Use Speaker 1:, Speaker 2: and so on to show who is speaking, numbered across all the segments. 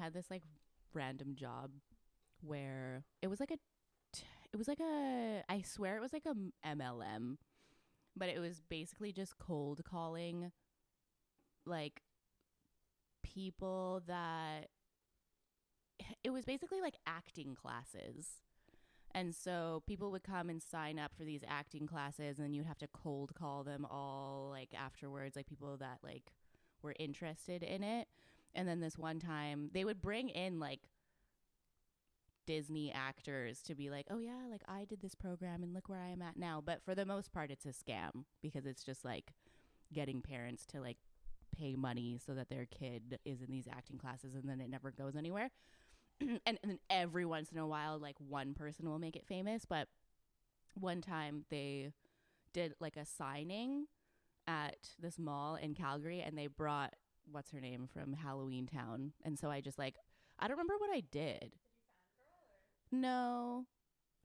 Speaker 1: had this like random job where it was like a I swear it was like a MLM, but it was basically just cold calling like people that it was basically like acting classes. And so people would come and sign up for these acting classes, and then you'd have to cold call them all like afterwards, like people that like were interested in it. And then this one time they would bring in like Disney actors to be like, oh yeah, like I did this program and look where I am at now. But for the most part, it's a scam because it's just like getting parents to like pay money so that their kid is in these acting classes, and then it never goes anywhere. And then every once in a while, like one person will make it famous. But one time they did like a signing at this mall in Calgary, and they brought what's her name from Halloween Town. And so I just like, I don't remember what I did.
Speaker 2: Did you fangirl or?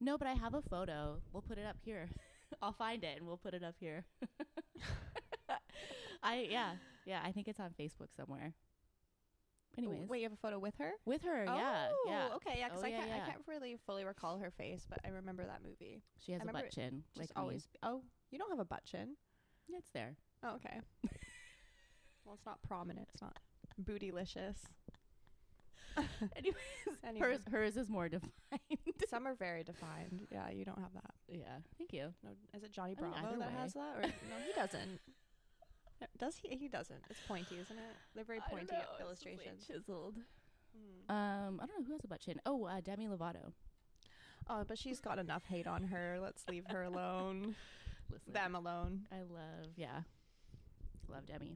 Speaker 1: No, but I have a photo. We'll put it up here. I'll find it and we'll put it up here. I think it's on Facebook somewhere. Anyways,
Speaker 2: Wait, you have a photo with her?
Speaker 1: with her,
Speaker 2: Oh,
Speaker 1: yeah.
Speaker 2: okay, yeah, because
Speaker 1: Oh,
Speaker 2: I
Speaker 1: yeah.
Speaker 2: can't really fully recall her face, but I remember that movie.
Speaker 1: She has
Speaker 2: I
Speaker 1: a
Speaker 2: remember
Speaker 1: butt chin.
Speaker 2: Just
Speaker 1: Like me.
Speaker 2: always. Oh, you don't have a butt chin.
Speaker 1: It's there.
Speaker 2: Oh, okay. Well, it's not prominent. It's not bootylicious.
Speaker 1: Anyways,
Speaker 2: Anyway.
Speaker 1: hers is more defined.
Speaker 2: Some are very defined. Yeah, you don't have that.
Speaker 1: Yeah, thank you.
Speaker 2: No, is it Johnny
Speaker 1: I mean,
Speaker 2: Bravo
Speaker 1: either
Speaker 2: that
Speaker 1: way.
Speaker 2: has that? Or no, he doesn't. Does he? He doesn't. It's pointy, isn't it? They're very pointy illustrations.
Speaker 1: Chiseled.
Speaker 2: Hmm.
Speaker 1: I don't know who has a butt chin. Oh, Demi Lovato.
Speaker 2: Oh, but she's got enough hate on her. Let's leave her alone.
Speaker 1: Listen,
Speaker 2: Them alone.
Speaker 1: I love Demi.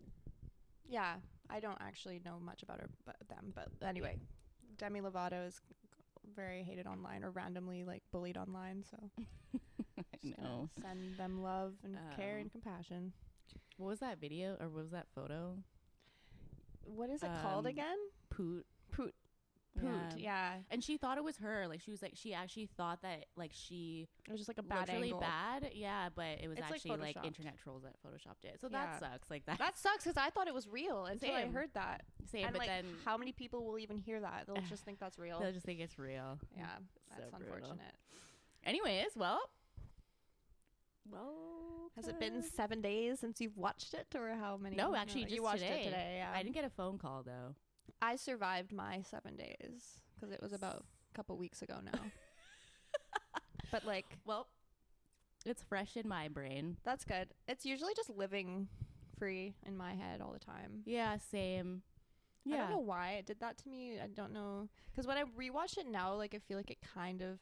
Speaker 2: Yeah, I don't actually know much about her, but them. But anyway, Demi Lovato is very hated online or randomly like bullied online. So
Speaker 1: I
Speaker 2: just gonna
Speaker 1: know.
Speaker 2: send them love and care and compassion.
Speaker 1: What was that video or what was that photo?
Speaker 2: What is it called again?
Speaker 1: Poot.
Speaker 2: Poot. Yeah.
Speaker 1: And she thought it was her. Like she actually thought that like she
Speaker 2: It was just like a bad
Speaker 1: looked really
Speaker 2: angle.
Speaker 1: bad. Yeah, but it was
Speaker 2: It's, like,
Speaker 1: actually like
Speaker 2: photoshopped.
Speaker 1: internet trolls that photoshopped it. So
Speaker 2: Yeah.
Speaker 1: that sucks. Like that.
Speaker 2: That sucks because I thought it was real until I
Speaker 1: Same.
Speaker 2: heard that.
Speaker 1: Same,
Speaker 2: and
Speaker 1: but
Speaker 2: like,
Speaker 1: then
Speaker 2: how many people will even hear that? They'll just think that's real.
Speaker 1: they'll just think it's real.
Speaker 2: Yeah,
Speaker 1: So
Speaker 2: that's
Speaker 1: brutal.
Speaker 2: unfortunate.
Speaker 1: Anyways, well,
Speaker 2: Has it been 7 days since you've watched it, or how many?
Speaker 1: no, actually, just
Speaker 2: you watched
Speaker 1: today.
Speaker 2: it today. Yeah,
Speaker 1: I didn't get a phone call though.
Speaker 2: I survived my 7 days because it was about a couple weeks ago now. But like,
Speaker 1: Well, it's fresh in my brain.
Speaker 2: that's good. It's usually just living free in my head all the time.
Speaker 1: Yeah, same. Yeah.
Speaker 2: I don't know why it did that to me. I don't know, because when I rewatch it now, like I feel like it kind of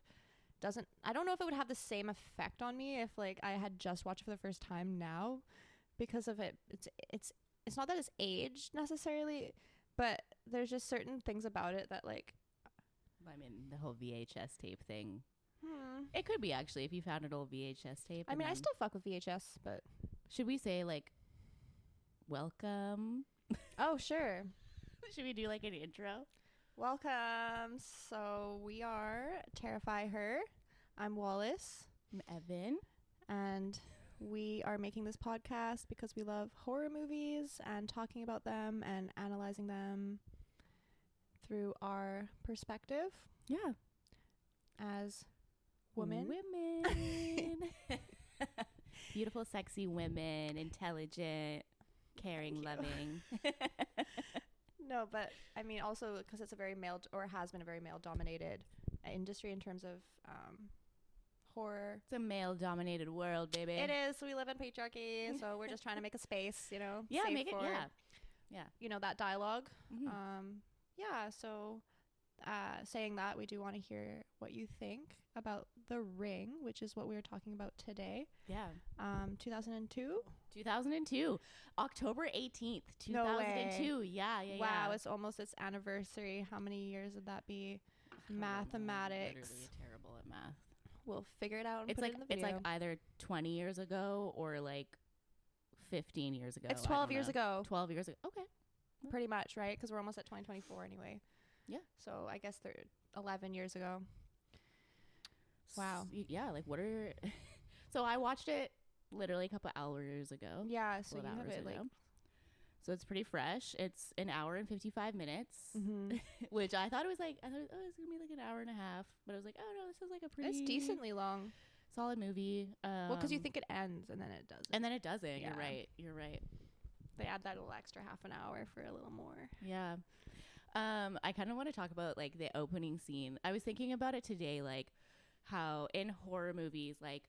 Speaker 2: doesn't. I don't know if it would have the same effect on me if like I had just watched it for the first time now, because of it. It's not that it's aged necessarily, but there's just certain things about it that like.
Speaker 1: I mean, the whole VHS tape thing. It could be actually if you found an old VHS tape.
Speaker 2: I
Speaker 1: and
Speaker 2: mean, I
Speaker 1: then-
Speaker 2: still fuck with VHS, but
Speaker 1: should we say like, welcome?
Speaker 2: oh sure.
Speaker 1: Should we do like an intro?
Speaker 2: Welcome. So we are Terrify Her. I'm Wallace.
Speaker 1: I'm Evan.
Speaker 2: And we are making this podcast because we love horror movies and talking about them and analyzing them through our perspective
Speaker 1: Yeah.
Speaker 2: as women.
Speaker 1: Women. Beautiful, sexy women, intelligent, caring, loving.
Speaker 2: No, but I mean also because it's a very male or has been a very male dominated industry in terms of horror.
Speaker 1: It's a male-dominated world, baby.
Speaker 2: It is. We live in patriarchy, so we're just trying to make a space,
Speaker 1: Yeah,
Speaker 2: safe
Speaker 1: make it.
Speaker 2: for,
Speaker 1: Yeah.
Speaker 2: that dialogue.
Speaker 1: Mhm.
Speaker 2: So saying that, we do want to hear what you think about The Ring, which is what we were talking about today.
Speaker 1: Yeah.
Speaker 2: 2002.
Speaker 1: 2002, October 18th, 2002. Yeah.
Speaker 2: Wow, it's almost its anniversary. How many years would that be? Mathematics.
Speaker 1: I'm literally terrible at math.
Speaker 2: We'll figure it out and
Speaker 1: It's
Speaker 2: put
Speaker 1: like
Speaker 2: it in the video.
Speaker 1: it's like either 20 years ago or like 15 years ago.
Speaker 2: It's
Speaker 1: I
Speaker 2: 12
Speaker 1: don't
Speaker 2: years
Speaker 1: know.
Speaker 2: ago.
Speaker 1: 12 years ago. Okay.
Speaker 2: Pretty much, right? Because we're almost at 2024 anyway.
Speaker 1: Yeah.
Speaker 2: So I guess they're 11 years ago. Wow.
Speaker 1: Yeah, like what are so I watched it literally a couple hours ago.
Speaker 2: Yeah, so
Speaker 1: couple
Speaker 2: you
Speaker 1: of
Speaker 2: have
Speaker 1: hours
Speaker 2: it like
Speaker 1: ago. So it's pretty fresh. It's an hour and 55 minutes,
Speaker 2: Mm-hmm.
Speaker 1: which I thought it was like, oh, it's going to be like an hour and a half. But I was like, oh, no, this is like a pretty
Speaker 2: It's decently long.
Speaker 1: solid movie.
Speaker 2: Well, because you think it ends and then it doesn't.
Speaker 1: And then it doesn't.
Speaker 2: Yeah.
Speaker 1: You're right.
Speaker 2: They add that little extra half an hour for a little more.
Speaker 1: Yeah. I kind of want to talk about like the opening scene. I was thinking about it today, like how in horror movies, like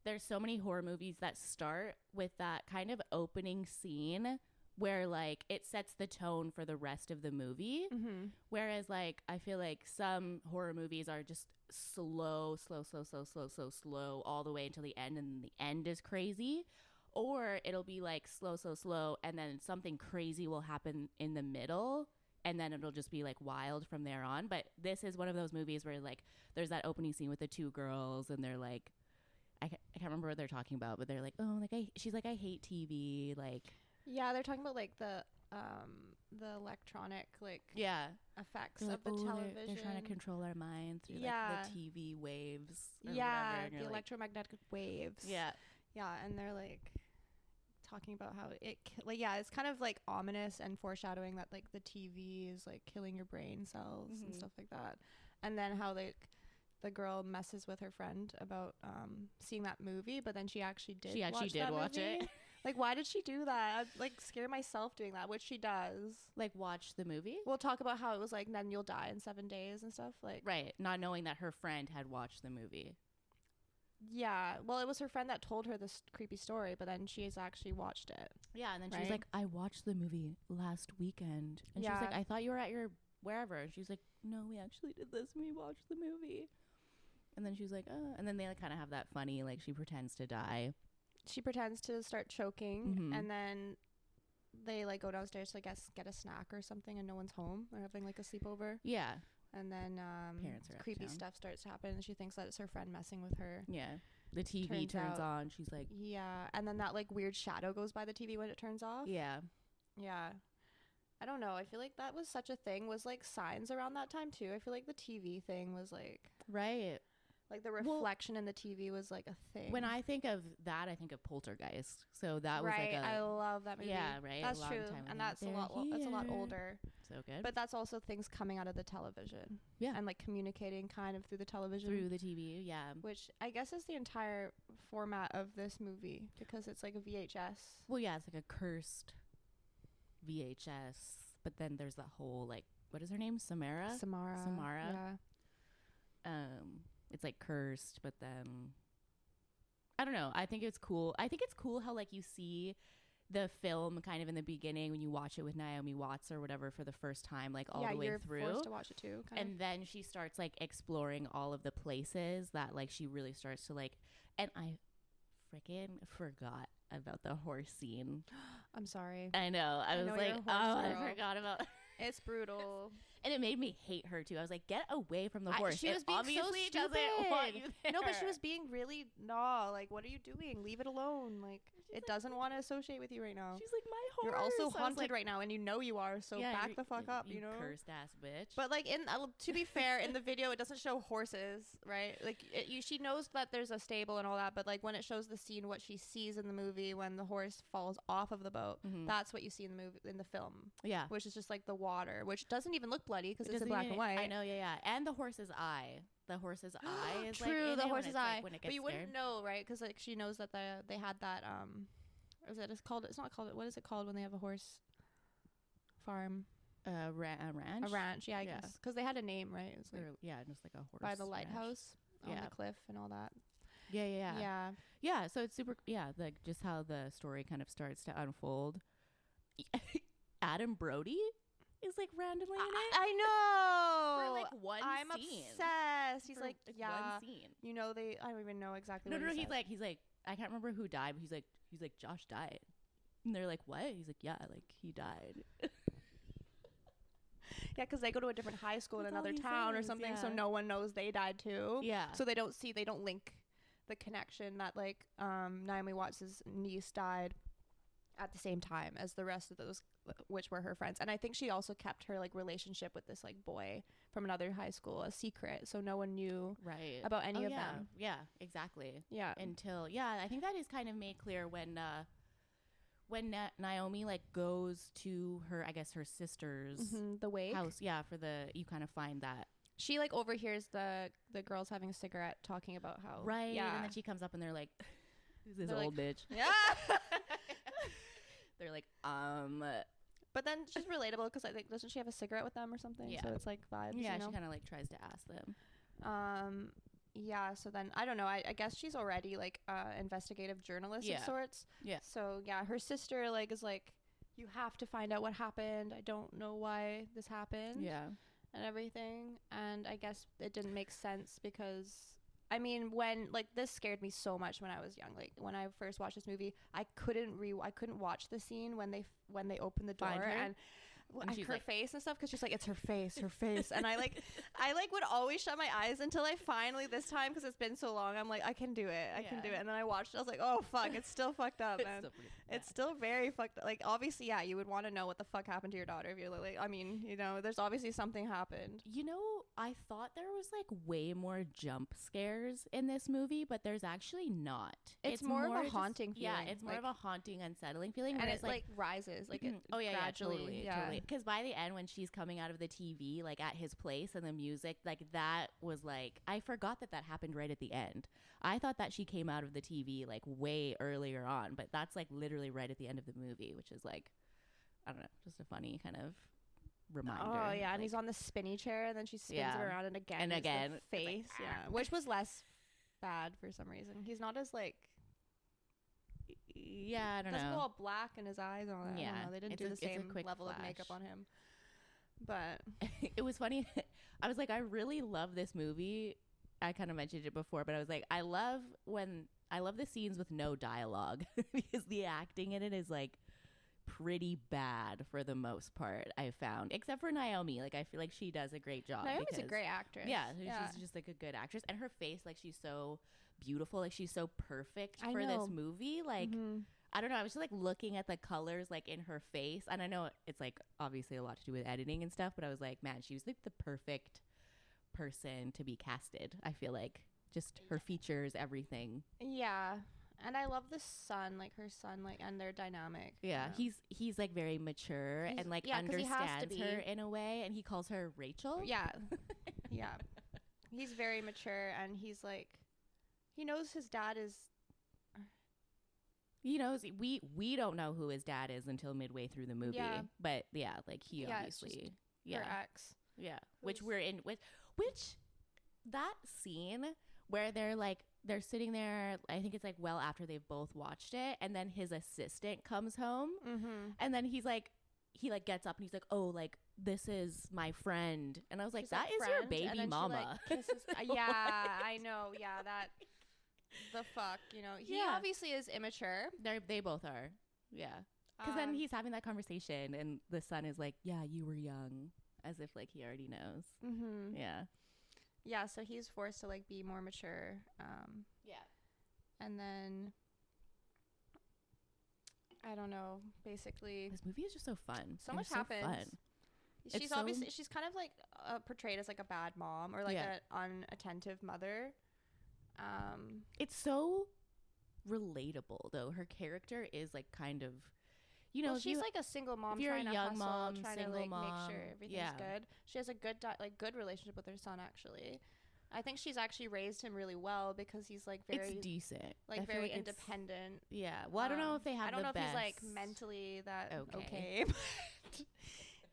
Speaker 1: there's so many horror movies that start with that kind of opening scene where like it sets the tone for the rest of the movie.
Speaker 2: Mm-hmm.
Speaker 1: Whereas like I feel like some horror movies are just slow all the way until the end, and the end is crazy. Or it'll be like slow, and then something crazy will happen in the middle, and then it'll just be like wild from there on. But this is one of those movies where like there's that opening scene with the two girls, and they're like, I can't remember what they're talking about, but they're like, oh, like she's like, I hate TV, like.
Speaker 2: Yeah, they're talking about like the electronic like effects
Speaker 1: like,
Speaker 2: of the television.
Speaker 1: They're trying to control our minds through like the TV waves. Or
Speaker 2: yeah,
Speaker 1: whatever,
Speaker 2: the
Speaker 1: like,
Speaker 2: electromagnetic waves.
Speaker 1: Yeah.
Speaker 2: Yeah, and they're like talking about how like it's kind of like ominous and foreshadowing that like the TV is like killing your brain cells and stuff like that. And then how like the girl messes with her friend about seeing that movie, but then she actually did watch it. Like, why did she do that? I'd like scare myself doing that, which she does.
Speaker 1: Like, watch the movie?
Speaker 2: We'll talk about how it was like, then you'll die in 7 days and stuff. Like,
Speaker 1: right, not knowing that her friend had watched the movie.
Speaker 2: Yeah, well, it was her friend that told her this creepy story, but then she's actually watched it.
Speaker 1: Yeah, and then she was like, I watched the movie last weekend. And she was like, I thought you were at your wherever. And she was like, no, we actually did this. We watched the movie. And then she was like, oh. And then they like, kind of have that funny, like, she pretends to die. She
Speaker 2: pretends to start choking, and then they like go downstairs to, I guess, get a snack or something, and no one's home. They're having like a sleepover.
Speaker 1: Yeah.
Speaker 2: And then
Speaker 1: parents are
Speaker 2: creepy stuff starts to happen, and she thinks that it's her friend messing with her.
Speaker 1: Yeah. The TV turns on. She's like...
Speaker 2: Yeah. And then that like weird shadow goes by the TV when it turns off.
Speaker 1: Yeah.
Speaker 2: Yeah. I don't know. I feel like that was such a thing, was like Signs around that time too. I feel like the TV thing was like...
Speaker 1: Right.
Speaker 2: Like the reflection in the TV was like a thing.
Speaker 1: When I think of that, I think of Poltergeist. So that was like a...
Speaker 2: I love that movie.
Speaker 1: Yeah, right.
Speaker 2: That's true. And that's a lot older.
Speaker 1: So good.
Speaker 2: But that's also things coming out of the television.
Speaker 1: Yeah.
Speaker 2: And like communicating kind of through the television.
Speaker 1: Through the TV, yeah.
Speaker 2: Which I guess is the entire format of this movie, because it's like a VHS.
Speaker 1: Well, yeah, it's like a cursed VHS. But then there's that whole like, what is her name? Samara.
Speaker 2: Yeah.
Speaker 1: It's like cursed, but then I don't know. I think it's cool. I think it's cool how like you see the film kind of in the beginning when you watch it with Naomi Watts or whatever for the first time, like all the way through. Yeah, you're
Speaker 2: forced to watch it too.
Speaker 1: And then she starts like exploring all of the places that like she really starts to like. And I freaking forgot about the horse scene.
Speaker 2: I'm sorry.
Speaker 1: I know. I was like, I forgot about.
Speaker 2: It's brutal.
Speaker 1: And it made me hate her too. I was like, get away from the horse.
Speaker 2: She was being
Speaker 1: obviously
Speaker 2: so stupid.
Speaker 1: Doesn't want you there.
Speaker 2: No, but she was being really like, what are you doing? Leave it alone. Like, it doesn't want to associate with you right now.
Speaker 1: She's like, my horse.
Speaker 2: You're also haunted right now, and you know you are. So back the fuck up. You know,
Speaker 1: cursed ass bitch.
Speaker 2: But like to be fair, in the video, it doesn't show horses, right? Like she knows that there's a stable and all that, but like when it shows the scene, what she sees in the movie when the horse falls off of the boat, that's what you see in the movie, in the film.
Speaker 1: Yeah,
Speaker 2: which is just like the water, which doesn't even look bloody because it's in black and white.
Speaker 1: I know, yeah. And the horse's eye. The horse's eye is
Speaker 2: true.
Speaker 1: Like
Speaker 2: the horse's eye.
Speaker 1: Like, when it gets
Speaker 2: but you
Speaker 1: scared.
Speaker 2: Wouldn't know, right? Because like she knows that they had that it's called. It's not called. What is it called when they have a horse farm?
Speaker 1: A ranch.
Speaker 2: A ranch. Yeah, I guess because they had a name, right? It was like,
Speaker 1: just like a horse
Speaker 2: by the lighthouse on
Speaker 1: the
Speaker 2: cliff and all that.
Speaker 1: Yeah. So it's super. Yeah, like just how the story kind of starts to unfold. Adam Brody is like randomly in it.
Speaker 2: I know.
Speaker 1: For like one
Speaker 2: I'm
Speaker 1: scene.
Speaker 2: Obsessed. He's like,
Speaker 1: one scene.
Speaker 2: You know, I don't even know exactly.
Speaker 1: No, he's like, I can't remember who died, but he's like, Josh died. And they're like, what? He's like, yeah, like he died.
Speaker 2: Yeah, because they go to a different high school in another town or something, so no one knows they died too.
Speaker 1: Yeah.
Speaker 2: So they don't link the connection that like Naomi Watts' niece died at the same time as the rest of those, which were her friends. And I think she also kept her like relationship with this like boy from another high school a secret, so no one knew about any of them. Yeah,
Speaker 1: exactly.
Speaker 2: Yeah.
Speaker 1: Until I think that is kind of made clear when Naomi like goes to her, I guess her sister's
Speaker 2: the wake
Speaker 1: house, for you kind of find that
Speaker 2: she like overhears the girls having a cigarette talking about how
Speaker 1: and then she comes up and they're like, who's this
Speaker 2: they're
Speaker 1: old
Speaker 2: like,
Speaker 1: bitch?
Speaker 2: Yeah.
Speaker 1: They're like,
Speaker 2: but then she's relatable because I think, doesn't she have a cigarette with them or something? So it's like vibes.
Speaker 1: Yeah,
Speaker 2: you know?
Speaker 1: she kind of like tries to ask them.
Speaker 2: Yeah, so then I don't know, I guess she's already like investigative journalist of sorts. So her sister like is like, you have to find out what happened, I don't know why this happened, and everything. And I guess it didn't make sense because I mean, when like this scared me so much when I was young. Like when I first watched this movie, I couldn't watch the scene when they opened the door and her like, face and stuff, because she's like, it's her face. And I would always shut my eyes until I finally, this time, because it's been so long, I'm like, I can do it, and then I watched it, I was like, oh fuck, it's still fucked up, man. It's still very fucked up. Like obviously you would want to know what the fuck happened to your daughter if you're like, I mean, you know, there's obviously something happened.
Speaker 1: You know, I thought there was like way more jump scares in this movie, but there's actually not.
Speaker 2: It's more of a haunting feeling.
Speaker 1: It's more of a haunting, unsettling feeling,
Speaker 2: and it like rises like it gradually.
Speaker 1: Totally. Because by the end, when she's coming out of the TV, like at his place, and the music, like that was like, I forgot that happened right at the end. I thought that she came out of the TV like way earlier on, but that's like literally right at the end of the movie, which is like, I don't know, just a funny kind of reminder.
Speaker 2: Oh yeah,
Speaker 1: like,
Speaker 2: and he's on the spinny chair, and then she spins it around, and again, the face, like, which was less bad for some reason. He's not as like.
Speaker 1: I don't know.
Speaker 2: Doesn't go all black in his eyes and all that.
Speaker 1: Yeah,
Speaker 2: I don't know. They didn't do the same level of makeup on him. But
Speaker 1: it was funny. I was like, I really love this movie. I kind of mentioned it before, but I was like, I love the scenes with no dialogue because the acting in it is like pretty bad for the most part, I found, except for Naomi. Like I feel like she does a great job.
Speaker 2: Naomi's a great actress.
Speaker 1: She's just like a good actress, and her face, like she's so beautiful, like she's so perfect for this movie. Like I don't know, I was just like looking at the colors like in her face, and I know it's like obviously a lot to do with editing and stuff, but I was like, man, she was like the perfect person to be casted. I feel like just her features, everything.
Speaker 2: And I love the son, like her son, like, and their dynamic.
Speaker 1: He's like very mature and like understands her in a way, and he calls her Rachel.
Speaker 2: He's very mature, and he's like, he knows his dad is.
Speaker 1: He knows we don't know who his dad is until midway through the movie, but like he obviously
Speaker 2: her ex,
Speaker 1: which we're in which that scene where they're sitting there, I think it's like well after they've both watched it, and then his assistant comes home, and then he gets up and he's like, oh, like this is my friend, and I was like, she's that is your baby mama.
Speaker 2: She, like, kisses, I know, that. The fuck, you know, he obviously is immature.
Speaker 1: They both are, because then he's having that conversation, and the son is like, yeah, you were young, as if like he already knows.
Speaker 2: So he's forced to like be more mature, and then I don't know, basically
Speaker 1: this movie is just so fun.
Speaker 2: So much happens. She's obviously she's kind of like portrayed as like a bad mom, or like an unattentive mother.
Speaker 1: It's so relatable though. Her character is like kind of, you know,
Speaker 2: she's like a single mom.
Speaker 1: If you're
Speaker 2: trying
Speaker 1: a
Speaker 2: to
Speaker 1: young
Speaker 2: hustle,
Speaker 1: mom,
Speaker 2: trying
Speaker 1: single
Speaker 2: to like
Speaker 1: mom,
Speaker 2: make sure everything's good. She has a good relationship with her son. Actually, I think she's actually raised him really well, because he's like very
Speaker 1: decent,
Speaker 2: like very independent.
Speaker 1: Well, I don't know if they have.
Speaker 2: I don't know if he's like mentally that okay. But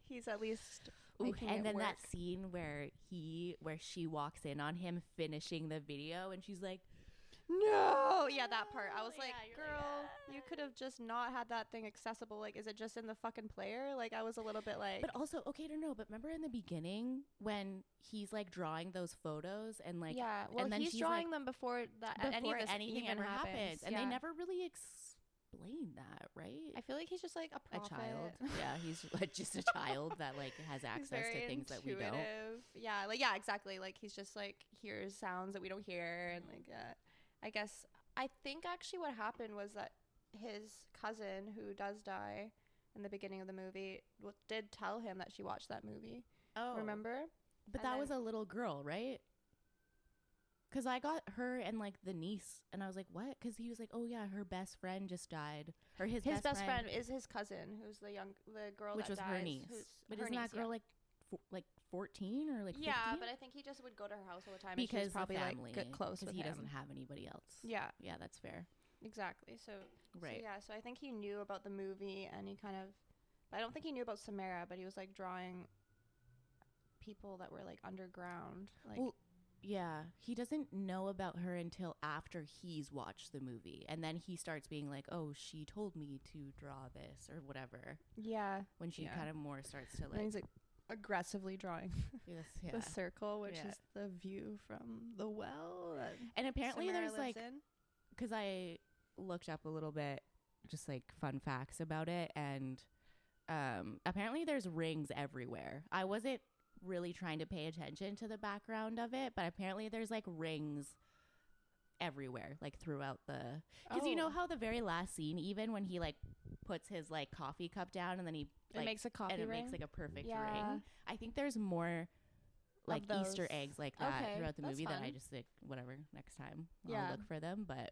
Speaker 2: he's at least.
Speaker 1: And then that scene where she walks in on him finishing the video, and she's like,
Speaker 2: no, that part, I was like, girl, you could have just not had that thing accessible. Like, is it just in the fucking player? Like, I was a little bit like,
Speaker 1: but also, okay, no, but remember in the beginning when he's like drawing those photos, and like,
Speaker 2: and then he's drawing them before anything ever happens,
Speaker 1: and they never really explain that, right?
Speaker 2: I feel like he's just like a
Speaker 1: child. He's like just a child that like has access to things that we don't.
Speaker 2: Exactly. Like he's just like hears sounds that we don't hear, and like I think actually what happened was that his cousin, who does die in the beginning of the movie, did tell him that she watched that movie. Oh, remember?
Speaker 1: But that was a little girl, right? Because I got her and like the niece, and I was like, what? Because he was like, oh yeah, her best friend just died, or his best friend
Speaker 2: is his cousin, who's the girl
Speaker 1: which
Speaker 2: that
Speaker 1: was
Speaker 2: dies,
Speaker 1: her niece. But isn't that girl like 14 or like 15?
Speaker 2: Yeah, but I think he just would go to her house all the time
Speaker 1: because
Speaker 2: and she was probably
Speaker 1: family,
Speaker 2: like get close with
Speaker 1: he
Speaker 2: him.
Speaker 1: doesn't have anybody else.
Speaker 2: Yeah,
Speaker 1: that's fair.
Speaker 2: Exactly. So
Speaker 1: right.
Speaker 2: So I think he knew about the movie, and he kind of, I don't think he knew about Samara, but he was like drawing people that were like underground. Like,
Speaker 1: well, yeah, he doesn't know about her until after he's watched the movie, and then he starts being like, oh, she told me to draw this or whatever.
Speaker 2: Yeah.
Speaker 1: When she kind of more starts to like,
Speaker 2: and he's like aggressively drawing
Speaker 1: the
Speaker 2: circle, which is the view from the well.
Speaker 1: And apparently
Speaker 2: Samara
Speaker 1: there's like, because I looked up a little bit, just like fun facts about it, and apparently there's rings everywhere. I wasn't really trying to pay attention to the background of it, but apparently there's like rings everywhere, like throughout the, because you know how the very last scene, even when he like puts his like coffee cup down and then he like,
Speaker 2: makes a coffee ring,
Speaker 1: makes like a perfect ring. I think there's more like Easter eggs like that throughout the movie that I just like, whatever, next time I'll look for them. But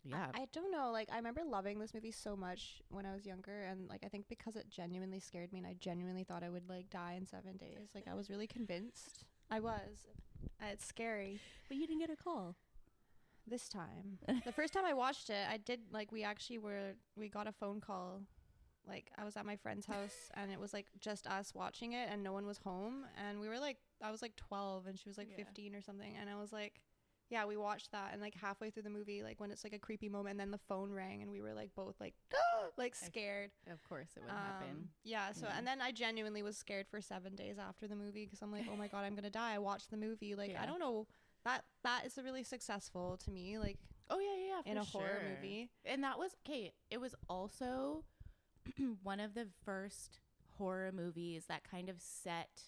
Speaker 1: yeah,
Speaker 2: I don't know, like I remember loving this movie so much when I was younger, and like I think because it genuinely scared me, and I genuinely thought I would like die in 7 days. Like I was really convinced. It's scary.
Speaker 1: But you didn't get a call
Speaker 2: this time. The first time I watched it, I did, like, we got a phone call. Like I was at my friend's house and it was like just us watching it and no one was home, and we were like, I was like 12 and she was like 15 or something, and I was like, yeah, we watched that, and like halfway through the movie, like when it's like a creepy moment, and then the phone rang and we were like both like like scared.
Speaker 1: Of course it would happen.
Speaker 2: And then I genuinely was scared for 7 days after the movie, because I'm like, oh my god, I'm gonna die. I watched the movie, like I don't know, that is really successful to me, like in a horror movie.
Speaker 1: And that was it was also one of the first horror movies that kind of set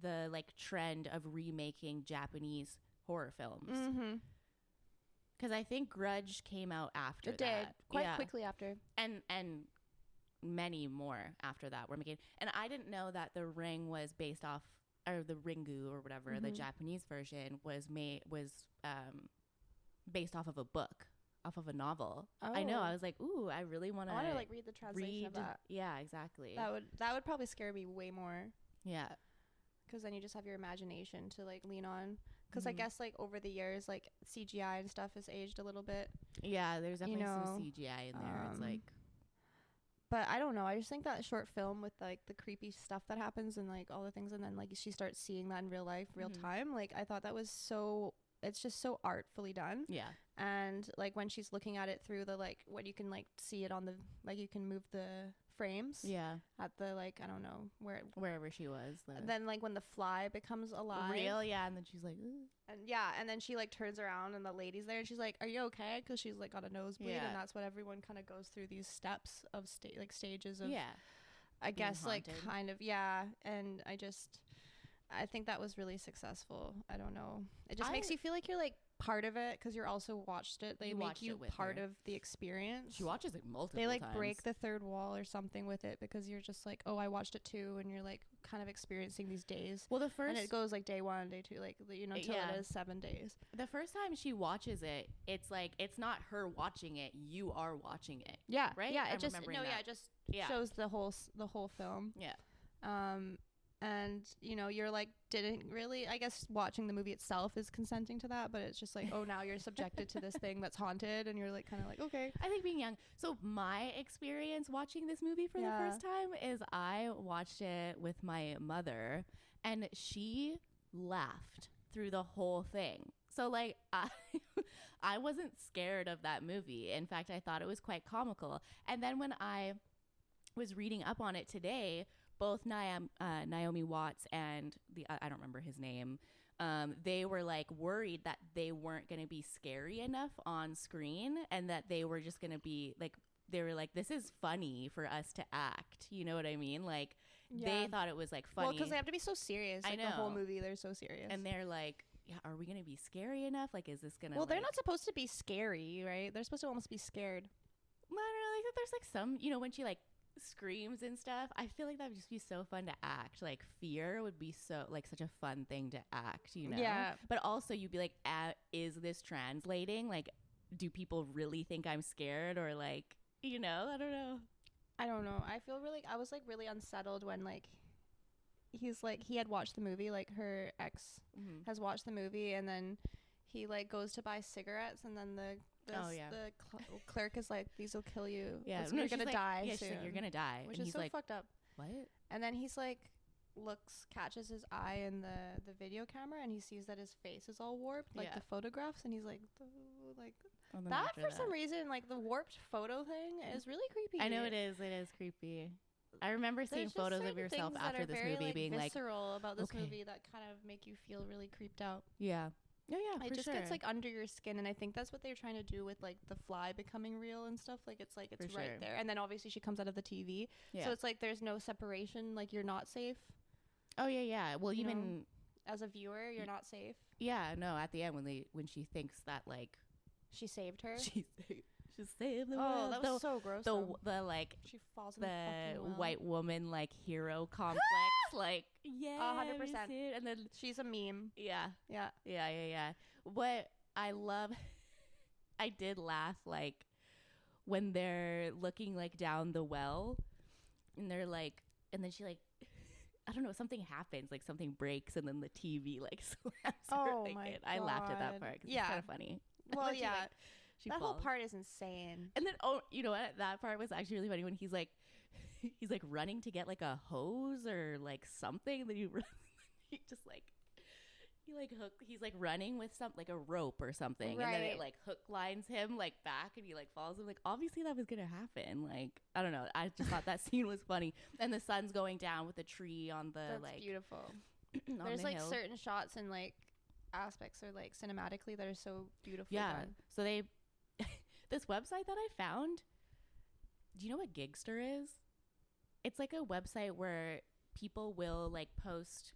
Speaker 1: the like trend of remaking Japanese horror films, because I think Grudge came out after
Speaker 2: it did quite quickly after,
Speaker 1: and many more after that were making. And I didn't know that The Ring was based off, or the Ringu or whatever, the Japanese version was based off of a book, off of a novel. I know. I was like, ooh, I really want to
Speaker 2: like read the translation of that.
Speaker 1: Yeah, exactly.
Speaker 2: That would probably scare me way more.
Speaker 1: Yeah,
Speaker 2: because then you just have your imagination to like lean on. Because I guess like over the years, like CGI and stuff has aged a little bit.
Speaker 1: Yeah, there's definitely some CGI in there. It's like,
Speaker 2: but I don't know. I just think that short film with like the creepy stuff that happens and like all the things, and then like she starts seeing that in real life, real time. Like I thought that was it's just so artfully done.
Speaker 1: Yeah. And
Speaker 2: like when she's looking at it through the like, when you can like see it on the, like you can move the frames.
Speaker 1: Yeah.
Speaker 2: At the like, I don't know
Speaker 1: wherever she was.
Speaker 2: Then like when the fly becomes alive.
Speaker 1: Real, yeah. And then she's like, ugh.
Speaker 2: And then she like turns around and the lady's there and she's like, are you okay? Because she's like got a nosebleed, and that's what everyone kind of goes through, these steps of stages of, I guess haunted. Like kind of, and I think that was really successful. I don't know. It just makes you feel like you're like part of it, because you're also watched it. They make you part of the experience.
Speaker 1: She watches it multiple
Speaker 2: They like
Speaker 1: times.
Speaker 2: break the third wall or something with it, because you're just like, oh, I watched it too, and you're like kind of experiencing these days.
Speaker 1: Well, and
Speaker 2: it goes like day 1, day 2, like till it is 7 days.
Speaker 1: The first time she watches it, it's like, it's not her watching it, you are watching it.
Speaker 2: Yeah,
Speaker 1: right.
Speaker 2: Yeah, it just shows the whole film.
Speaker 1: Yeah.
Speaker 2: And you're like, didn't really, I guess watching the movie itself is consenting to that, but it's just like, oh, now you're subjected to this thing that's haunted, and you're like kind of like, okay.
Speaker 1: I think being young, so my experience watching this movie for the first time is I watched it with my mother, and she laughed through the whole thing. So like I wasn't scared of that movie. In fact, I thought it was quite comical. And then when I was reading up on it today, both Naomi Watts and I don't remember his name, they were like worried that they weren't going to be scary enough on screen, and that they were just going to be like, they were like, this is funny for us to act. You know what I mean? Like they thought it was like funny.
Speaker 2: Well, because they have to be so serious. Like, I know. The whole movie, they're so serious.
Speaker 1: And they're like, yeah, are we going to be scary enough? Like, is this going to...
Speaker 2: Well, they're not supposed to be scary, right? They're supposed to almost be scared.
Speaker 1: I don't know. Like, there's like some, when she like screams and stuff. I feel like that would just be so fun to act. Like fear would be so like such a fun thing to act, you know?
Speaker 2: Yeah.
Speaker 1: But also you'd be like, is this translating? Like, do people really think I'm scared or like, you know? I don't know.
Speaker 2: I was like really unsettled when like he had watched the movie, like her ex has watched the movie, and then he like goes to buy cigarettes, and then the clerk is like, these will kill you.
Speaker 1: Yeah,
Speaker 2: you're gonna die
Speaker 1: yeah,
Speaker 2: soon.
Speaker 1: she's like, you're gonna die,
Speaker 2: which
Speaker 1: and
Speaker 2: is
Speaker 1: he's
Speaker 2: so
Speaker 1: like,
Speaker 2: fucked up.
Speaker 1: what?
Speaker 2: And then he's like catches his eye in the video camera, and he sees that his face is all warped, like the photographs, and he's like that for some reason, like the warped photo thing is really creepy.
Speaker 1: I know it is creepy. I remember seeing photos of yourself after this movie being like
Speaker 2: visceral about this movie that kind of make you feel really creeped out.
Speaker 1: Yeah. Yeah,
Speaker 2: it just gets like under your skin, and I think that's what they're trying to do with like the fly becoming real and stuff. Like it's right there, and then obviously she comes out of the TV, so it's like there's no separation, like you're not safe.
Speaker 1: Oh yeah. Well, even
Speaker 2: know, as a viewer, you're not safe.
Speaker 1: Yeah, no. At the end, when she thinks that like
Speaker 2: she saved her,
Speaker 1: she saved the world.
Speaker 2: Oh, that was so gross.
Speaker 1: The like
Speaker 2: she falls in
Speaker 1: the
Speaker 2: well.
Speaker 1: white woman like hero complex, like
Speaker 2: 100%.
Speaker 1: And then
Speaker 2: she's a meme.
Speaker 1: Yeah.
Speaker 2: Yeah.
Speaker 1: What I love, I did laugh like when they're looking like down the well, and they're like, and then she like, I don't know, something happens, like something breaks, and then the TV like slams her. Like,
Speaker 2: my God.
Speaker 1: I laughed at that part because it's kind of funny.
Speaker 2: Well,
Speaker 1: yeah.
Speaker 2: That whole part is insane.
Speaker 1: And then, you know what? That part was actually really funny when he's like running to get like a hose or like something. Then he just like, he's like running with like a rope or something. Right. And then it like hook lines him like back, and he like follows him. Like, obviously that was going to happen. Like, I don't know. I just thought that scene was funny. And the sun's going down with the tree on the
Speaker 2: That's
Speaker 1: like.
Speaker 2: beautiful.
Speaker 1: There's
Speaker 2: like
Speaker 1: hill.
Speaker 2: certain shots and like aspects are like cinematically that are so beautiful.
Speaker 1: Yeah.
Speaker 2: Done.
Speaker 1: So this website that I found, do you know what Gigster is? It's like a website where people will like post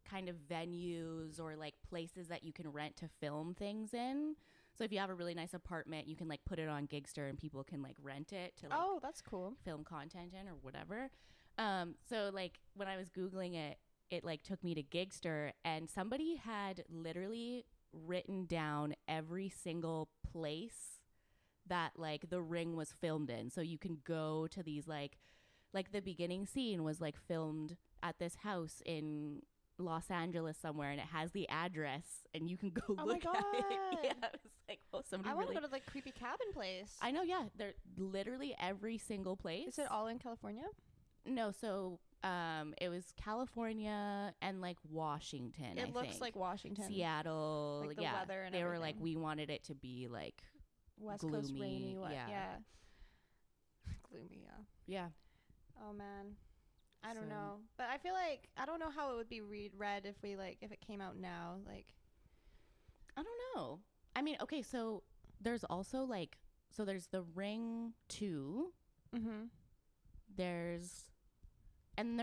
Speaker 1: kind of venues or like places that you can rent to film things in. So if you have a really nice apartment, you can like put it on Gigster and people can like rent it to like
Speaker 2: that's cool.
Speaker 1: Film content in or whatever. So like when I was Googling it like took me to Gigster, and somebody had literally written down every single place that like The Ring was filmed in. So you can go to these like the beginning scene was like filmed at this house in Los Angeles somewhere, and it has the address, and you can go look at it. Yeah, it was like, oh, somebody.
Speaker 2: I want to go to like creepy cabin place.
Speaker 1: I know, yeah. They're literally every single place.
Speaker 2: Is it all in California?
Speaker 1: No, so it was California and like Washington.
Speaker 2: It looks like Washington,
Speaker 1: Seattle.
Speaker 2: like the weather and
Speaker 1: they
Speaker 2: everything.
Speaker 1: were like, we wanted it to be like
Speaker 2: West
Speaker 1: gloomy,
Speaker 2: Coast rainy.
Speaker 1: Yeah.
Speaker 2: Gloomy.
Speaker 1: Yeah.
Speaker 2: Oh man, I don't know, but I feel like I don't know how it would be read if it came out now. Like,
Speaker 1: I don't know. I mean, okay, so there's also like, there's The Ring 2.
Speaker 2: Mm-hmm.
Speaker 1: There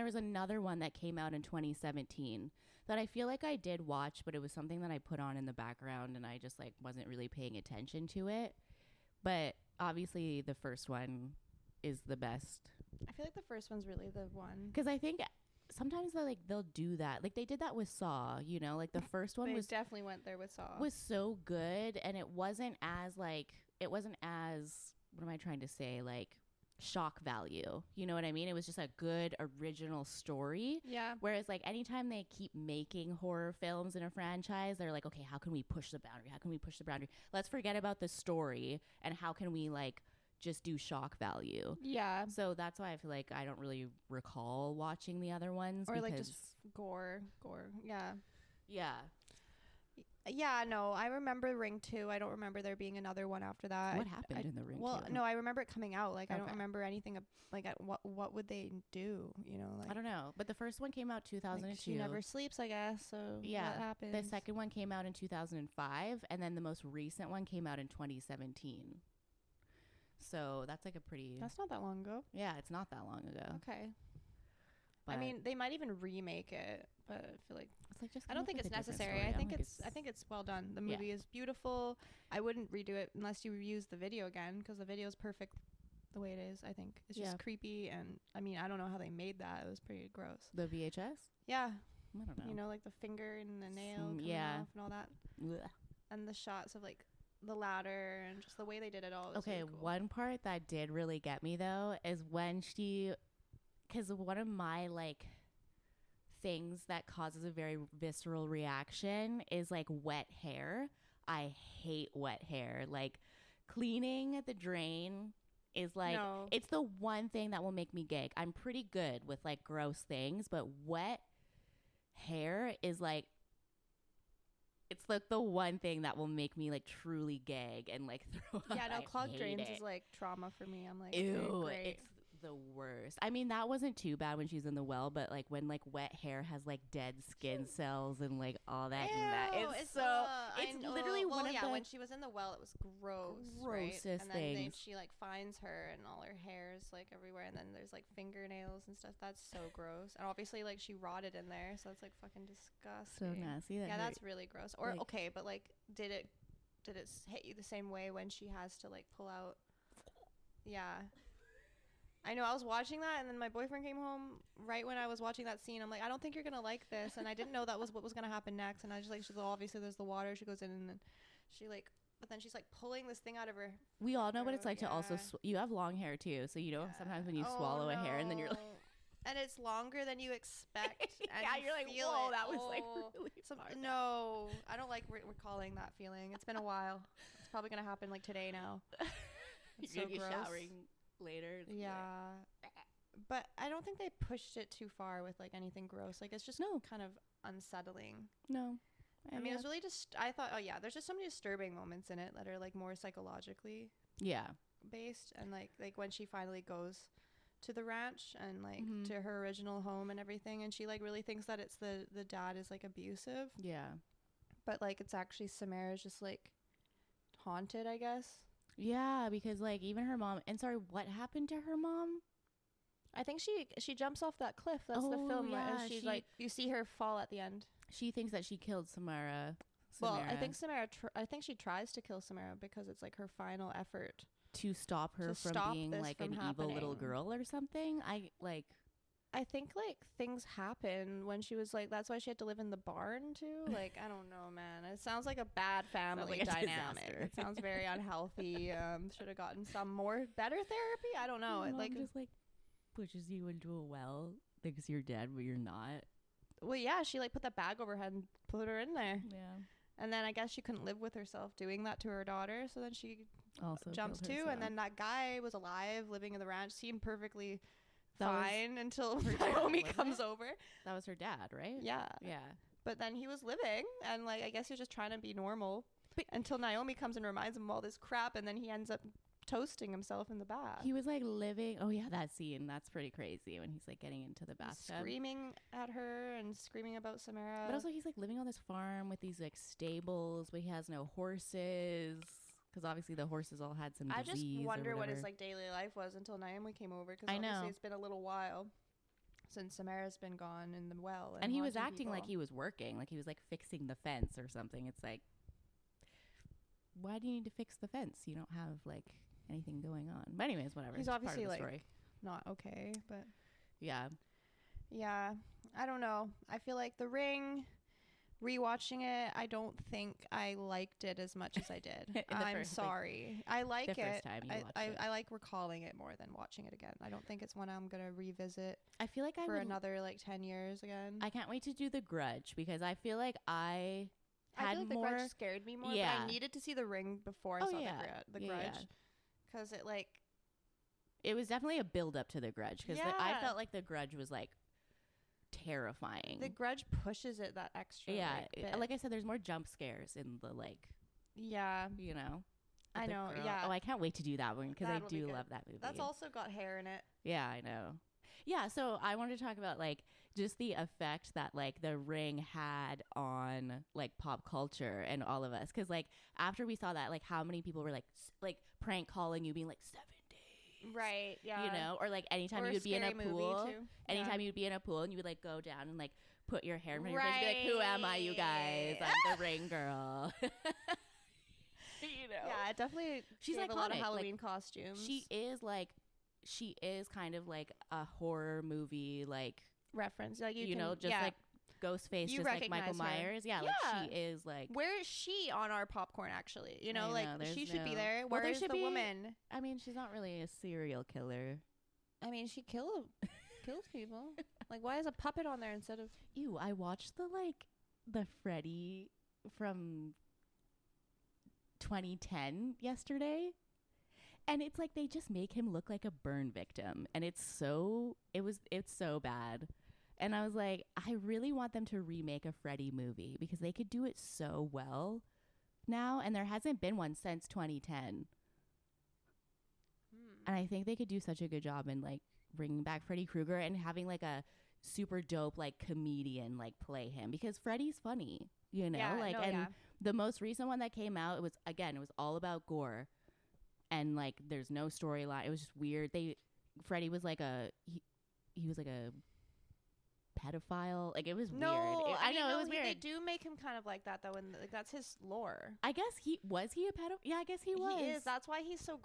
Speaker 1: was another one that came out in 2017 that I feel like I did watch, but it was something that I put on in the background and I just like wasn't really paying attention to it. But obviously the first one is the best.
Speaker 2: I feel like the first one's really the one.
Speaker 1: Because I think sometimes they'll do that. Like they did that with Saw, you know, like the first one was
Speaker 2: definitely went there with Saw.
Speaker 1: Was so good, and it wasn't as what am I trying to say? Like shock value. You know what I mean? It was just a good original story.
Speaker 2: Yeah.
Speaker 1: Whereas like anytime they keep making horror films in a franchise, they're like, okay, how can we push the boundary? How can we push the boundary? Let's forget about the story and how can we like just do shock value.
Speaker 2: Yeah.
Speaker 1: So that's why I feel like I don't really recall watching the other ones.
Speaker 2: Or like just gore. Yeah.
Speaker 1: Yeah.
Speaker 2: Yeah, no, I remember Ring 2. I don't remember there being another one after that.
Speaker 1: What happened in the Ring 2?
Speaker 2: Well, no, I remember it coming out. Like, okay. I don't remember anything. What would they do? You know, like
Speaker 1: I don't know. But the first one came out 2002.
Speaker 2: Like she never sleeps, I guess. So
Speaker 1: yeah,
Speaker 2: what happens?
Speaker 1: The second one came out in 2005, and then the most recent one came out in 2017. So that's like a pretty.
Speaker 2: That's not that long ago.
Speaker 1: Yeah, it's not that long ago.
Speaker 2: Okay.
Speaker 1: But
Speaker 2: I mean, they might even remake it, but I feel like
Speaker 1: it's like just.
Speaker 2: I don't think it's necessary. I think it's well done. The movie is beautiful. I wouldn't redo it unless you use the video again because the video is perfect the way it is. I think it's just creepy, and I mean, I don't know how they made that. It was pretty gross.
Speaker 1: The VHS?
Speaker 2: Yeah.
Speaker 1: I don't know.
Speaker 2: You know, like the finger and the nail coming off and all that.
Speaker 1: Blech.
Speaker 2: And the shots of like the ladder and just the way they did it all. Was
Speaker 1: okay,
Speaker 2: really cool.
Speaker 1: One part that did really get me though is when because one of my like things that causes a very visceral reaction is like wet hair. I hate wet hair. Like cleaning the drain is like it's the one thing that will make me gag. I'm pretty good with like gross things, but wet hair is like it's like the one thing that will make me like truly gag and like throw up.
Speaker 2: Yeah, no, clogged drains is like trauma for me. I'm like,
Speaker 1: ew,
Speaker 2: okay, great.
Speaker 1: it's the worst. I mean, that wasn't too bad when she's in the well, but like when like wet hair has like dead skin cells and like all that and that, it's literally one of the
Speaker 2: when she was in the well, it was grossest
Speaker 1: right?
Speaker 2: And then she like finds her and all her hair's like everywhere, and then there's like fingernails and stuff. That's so gross. And obviously like she rotted in there, so it's like fucking disgusting.
Speaker 1: So nasty.
Speaker 2: That's really gross. Or
Speaker 1: like,
Speaker 2: okay, but like did it hit you the same way when she has to like pull out? Yeah. I know, I was watching that, and then my boyfriend came home right when I was watching that scene. I'm like, I don't think you're going to like this. And I didn't know that was what was going to happen next. And I just like, she's like, obviously there's the water. She goes in, and then she like, but then she's like pulling this thing out of her.
Speaker 1: We all know what it's like to also, you have long hair too. So you know, sometimes when you swallow a hair and then you're like.
Speaker 2: And it's longer than you expect. And
Speaker 1: yeah, you're like, whoa, that was like really hard.
Speaker 2: No, I don't like recalling that feeling. It's been a while. It's probably going to happen like today now. It's
Speaker 1: you're
Speaker 2: so
Speaker 1: gonna be
Speaker 2: gross.
Speaker 1: showering later.
Speaker 2: Yeah. But I don't think they pushed it too far with like anything gross. Like it's just kind of unsettling.
Speaker 1: No.
Speaker 2: I mean, it was really just, I thought, oh yeah, there's just some disturbing moments in it that are like more psychologically based. And like when she finally goes to the ranch and like to her original home and everything, and she like really thinks that it's the dad is like abusive.
Speaker 1: Yeah.
Speaker 2: But like it's actually Samara's just like haunted, I guess.
Speaker 1: Yeah, because like even her mom, and sorry, what happened to her mom?
Speaker 2: I think she jumps off that cliff. That's the film where she's like, you see her fall at the end.
Speaker 1: She thinks that she killed Samara.
Speaker 2: Well, I think I think she tries to kill Samara because it's like her final effort
Speaker 1: to stop her from being like an evil little girl or something. I
Speaker 2: think like things happen when she was like, that's why she had to live in the barn too. Like, I don't know, man. It sounds like a bad family dynamic. It sounds very unhealthy. Should have gotten some better therapy. I don't know.
Speaker 1: It like just like pushes you into a well, thinks you're dead, but you're not.
Speaker 2: Well, yeah, she like put that bag over her head and put her in there.
Speaker 1: Yeah.
Speaker 2: And then I guess she couldn't live with herself doing that to her daughter. So then she also jumps too. And then that guy was alive, living in the ranch, seemed perfectly fine until Naomi comes over.
Speaker 1: That was her dad, right?
Speaker 2: Yeah.
Speaker 1: Yeah.
Speaker 2: But then he was living, and like I guess he was just trying to be normal until Naomi comes and reminds him of all this crap, and then he ends up toasting himself in the bath.
Speaker 1: He was like living. Oh yeah, that scene. That's pretty crazy when he's like getting into the bathtub,
Speaker 2: screaming at her and screaming about Samara.
Speaker 1: But also he's like living on this farm with these like stables, but he has no horses. Because obviously the horses all had some disease. I just wonder
Speaker 2: what his like daily life was until Naomi came over. Because obviously it's been a little while since Samara's been gone in the well.
Speaker 1: And he was acting like he was working. Like he was like fixing the fence or something. It's like, why do you need to fix the fence? You don't have like anything going on. But anyways, whatever.
Speaker 2: He's obviously like not okay. But
Speaker 1: yeah.
Speaker 2: Yeah. I don't know. I feel like The Ring... Rewatching it, I don't think I liked it as much as I did. I'm sorry. I like it.
Speaker 1: First time you watched it.
Speaker 2: I like recalling it more than watching it again. I don't think it's one I'm gonna revisit.
Speaker 1: I feel like
Speaker 2: for another like 10 years again.
Speaker 1: I can't wait to do The Grudge because I feel like I feel like
Speaker 2: The Grudge scared me more.
Speaker 1: Yeah.
Speaker 2: But I needed to see The Ring before I saw The Grudge, because it
Speaker 1: was definitely a build up to The Grudge because I felt like The Grudge was like terrifying.
Speaker 2: The Grudge pushes it that extra.
Speaker 1: Yeah, like I said, there's more jump scares in the like.
Speaker 2: Yeah,
Speaker 1: you know.
Speaker 2: I know. Yeah.
Speaker 1: Oh, I can't wait to do that one because I do love that movie.
Speaker 2: That's also got hair in it.
Speaker 1: Yeah, I know. Yeah, so I wanted to talk about like just the effect that like The Ring had on like pop culture and all of us, because like after we saw that, like how many people were like prank calling you, being like 7 days,
Speaker 2: right? Yeah,
Speaker 1: you know, or like anytime you would be in a pool, anytime you'd be in a pool and you would like go down and like put your hair in front of your face and be like, who am I, you guys? I'm the Ring girl.
Speaker 2: Yeah, it definitely
Speaker 1: She's
Speaker 2: gave a lot of
Speaker 1: iconic.
Speaker 2: Halloween costumes.
Speaker 1: She is kind of like a horror movie, like,
Speaker 2: reference. Like you
Speaker 1: know,
Speaker 2: can,
Speaker 1: just like Ghostface,
Speaker 2: you
Speaker 1: just like Michael
Speaker 2: recognize her.
Speaker 1: Myers. Yeah, like she is like.
Speaker 2: Where is she on our popcorn? Actually, you know,
Speaker 1: I
Speaker 2: like
Speaker 1: know,
Speaker 2: she should be
Speaker 1: no-
Speaker 2: there.
Speaker 1: Well,
Speaker 2: Where is the woman?
Speaker 1: I mean, she's not really a serial killer.
Speaker 2: I mean, she kills people. Like, why is a puppet on there instead of?
Speaker 1: Ew, I watched the Freddy from 2010 yesterday, and it's like they just make him look like a burn victim, and it's so bad. And I was like, I really want them to remake a Freddy movie because they could do it so well now, and there hasn't been one since 2010. And I think they could do such a good job in like bringing back Freddy Krueger and having like a super dope like comedian like play him, because Freddy's funny, you know. The most recent one that came out, it was all about gore, and like there's no storyline. It was just weird. Freddy was like he was like a pedophile. Like, it was weird. I know it was weird.
Speaker 2: They do make him kind of like that though, and like that's his lore.
Speaker 1: I guess he was a pedophile. Yeah, I guess he was.
Speaker 2: He is. That's why he's so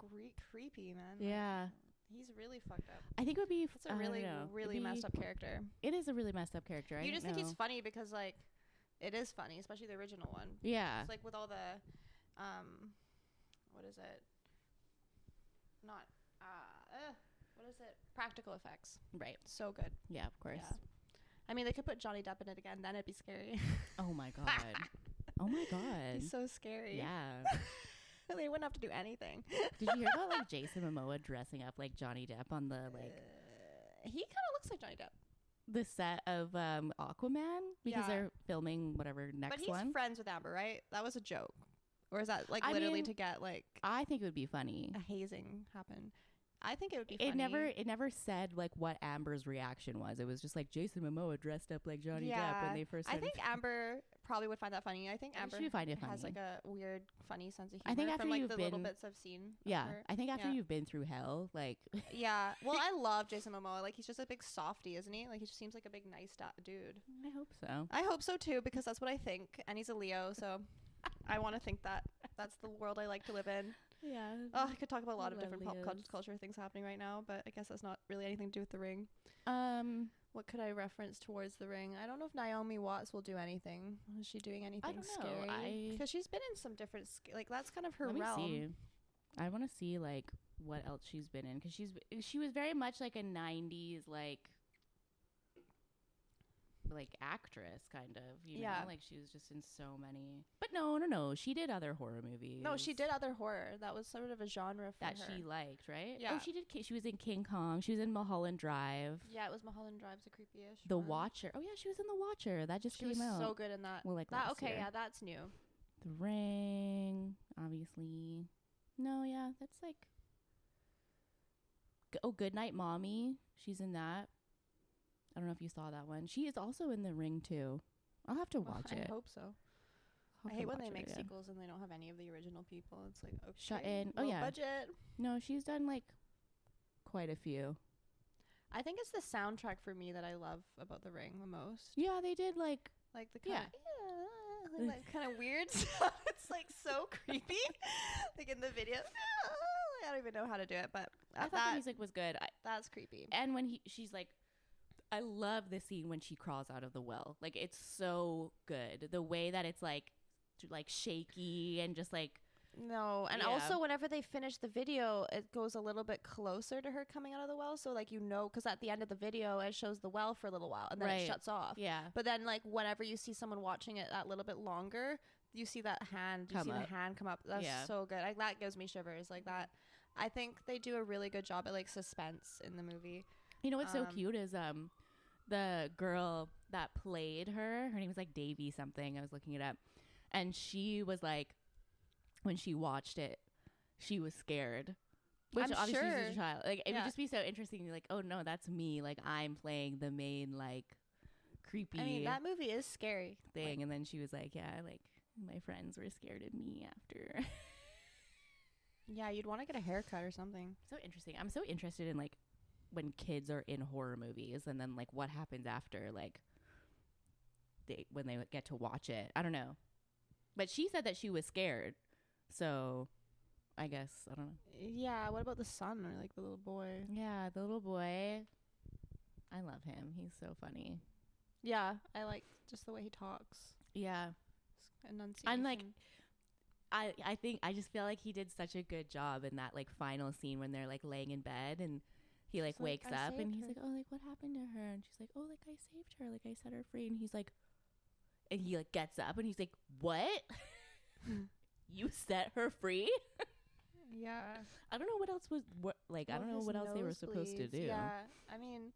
Speaker 2: creepy, man.
Speaker 1: Yeah.
Speaker 2: Like, he's really fucked up.
Speaker 1: I think it would be.
Speaker 2: It's a really messed up character.
Speaker 1: It is a really messed up character.
Speaker 2: You just think he's funny because like, it is funny, especially the original one.
Speaker 1: Yeah.
Speaker 2: It's like with all the, what is it? Not, what is it? Practical effects.
Speaker 1: Right.
Speaker 2: So good.
Speaker 1: Yeah, of course. Yeah.
Speaker 2: I mean, they could put Johnny Depp in it again, then it'd be scary.
Speaker 1: Oh my god. Oh my god.
Speaker 2: He's so scary.
Speaker 1: Yeah.
Speaker 2: They wouldn't have to do anything.
Speaker 1: Did you hear about like Jason Momoa dressing up like Johnny Depp on the like?
Speaker 2: He kind of looks like Johnny Depp.
Speaker 1: The set of Aquaman, because they're filming whatever next one.
Speaker 2: But he's friends with Amber, right? That was a joke, or is that like literally to get like?
Speaker 1: I think it would be funny.
Speaker 2: A hazing happen. I think it would be funny.
Speaker 1: It never said like what Amber's reaction was. It was just like Jason Momoa dressed up like Johnny Depp when they first started.
Speaker 2: I think Amber probably would find that funny. I think Amber
Speaker 1: find it funny.
Speaker 2: Has like a weird, funny sense of humor.
Speaker 1: I think after
Speaker 2: from like the little bits I've seen.
Speaker 1: Yeah, I think after you've been through hell, like.
Speaker 2: Yeah, well, I love Jason Momoa. Like, he's just a big softie, isn't he? Like, he just seems like a big nice dude.
Speaker 1: I hope so.
Speaker 2: I hope so too, because that's what I think. And he's a Leo, so I want to think that that's the world I like to live in.
Speaker 1: Yeah.
Speaker 2: Oh, I could talk about a lot of different pop culture things happening right now, but I guess that's not really anything to do with The Ring. What could I reference towards The Ring? I don't know if Naomi Watts will do anything. Is she doing anything scary? Because she's been in some different, like, that's kind of her realm.
Speaker 1: Let me see. I want to see like what else she's been in, because she was very much like a 90s like actress kind of, you know, like she was just in so many. But no, she did other horror movies.
Speaker 2: No, she did other horror. That was sort of a genre for her.
Speaker 1: She liked, right?
Speaker 2: Yeah.
Speaker 1: Oh, she was in King Kong. She was in Mulholland Drive.
Speaker 2: Yeah, it was Mulholland Drive's a creepy-ish
Speaker 1: The
Speaker 2: one.
Speaker 1: Watcher. Oh yeah, she was in The Watcher. That just came out.
Speaker 2: She was so good in that.
Speaker 1: Well, like
Speaker 2: that.
Speaker 1: last year.
Speaker 2: Yeah, that's new.
Speaker 1: The Ring, obviously. No, yeah, that's like. Goodnight Mommy. She's in that. I don't know if you saw that one. She is also in The Ring too. I'll have to watch it.
Speaker 2: I hope so. I hate when they make sequels and they don't have any of the original people. It's like, okay,
Speaker 1: Shut In. Oh yeah,
Speaker 2: budget.
Speaker 1: No, she's done like quite a few.
Speaker 2: I think it's the soundtrack for me that I love about The Ring the most.
Speaker 1: Yeah, they did like
Speaker 2: the kind of like kind of weird stuff. It's like so creepy. Like in the video. I don't even know how to do it, but
Speaker 1: I thought the music was good.
Speaker 2: That's creepy.
Speaker 1: And when she's like, I love the scene when she crawls out of the well. Like, it's so good. The way that it's like shaky and just like.
Speaker 2: No, and also whenever they finish the video, it goes a little bit closer to her coming out of the well. So like, you know, because at the end of the video, it shows the well for a little while and then it shuts off.
Speaker 1: Yeah.
Speaker 2: But then like whenever you see someone watching it that little bit longer, you see that hand. You see the hand come up. That's so good. Like, that gives me shivers. Like that. I think they do a really good job at like suspense in the movie.
Speaker 1: You know what's so cute is the girl that played her name was like Davy something. I was looking it up, and she was like, when she watched it, she was scared. Which
Speaker 2: I'm
Speaker 1: obviously
Speaker 2: sure.
Speaker 1: she's a child. Like, it would just be so interesting. Like, oh no, that's me. Like, I'm playing the main like creepy.
Speaker 2: I mean, that movie is scary
Speaker 1: thing. And then she was like, yeah, like my friends were scared of me after.
Speaker 2: Yeah, you'd want to get a haircut or something.
Speaker 1: So interesting. I'm so interested in like when kids are in horror movies and then like what happens after, like when they get to watch it. I don't know. But she said that she was scared. So I guess I don't know.
Speaker 2: Yeah. What about the son or like the little boy?
Speaker 1: Yeah, the little boy. I love him. He's so funny.
Speaker 2: Yeah, I like just the way he talks.
Speaker 1: Yeah.
Speaker 2: Enunciation.
Speaker 1: I'm like, I think I just feel like he did such a good job in that like final scene when they're like laying in bed and he like
Speaker 2: She's like,
Speaker 1: wakes
Speaker 2: "I
Speaker 1: up and
Speaker 2: saved
Speaker 1: he's
Speaker 2: her."
Speaker 1: like, oh, like what happened to her? And she's like, oh, like I saved her, like I set her free. And he's like, and he like gets up and he's like, what? You set her free?
Speaker 2: Yeah.
Speaker 1: I don't know what else was what like I
Speaker 2: Well,
Speaker 1: don't know
Speaker 2: his
Speaker 1: what else they were supposed to
Speaker 2: nosebleeds,
Speaker 1: do.
Speaker 2: Yeah. I mean,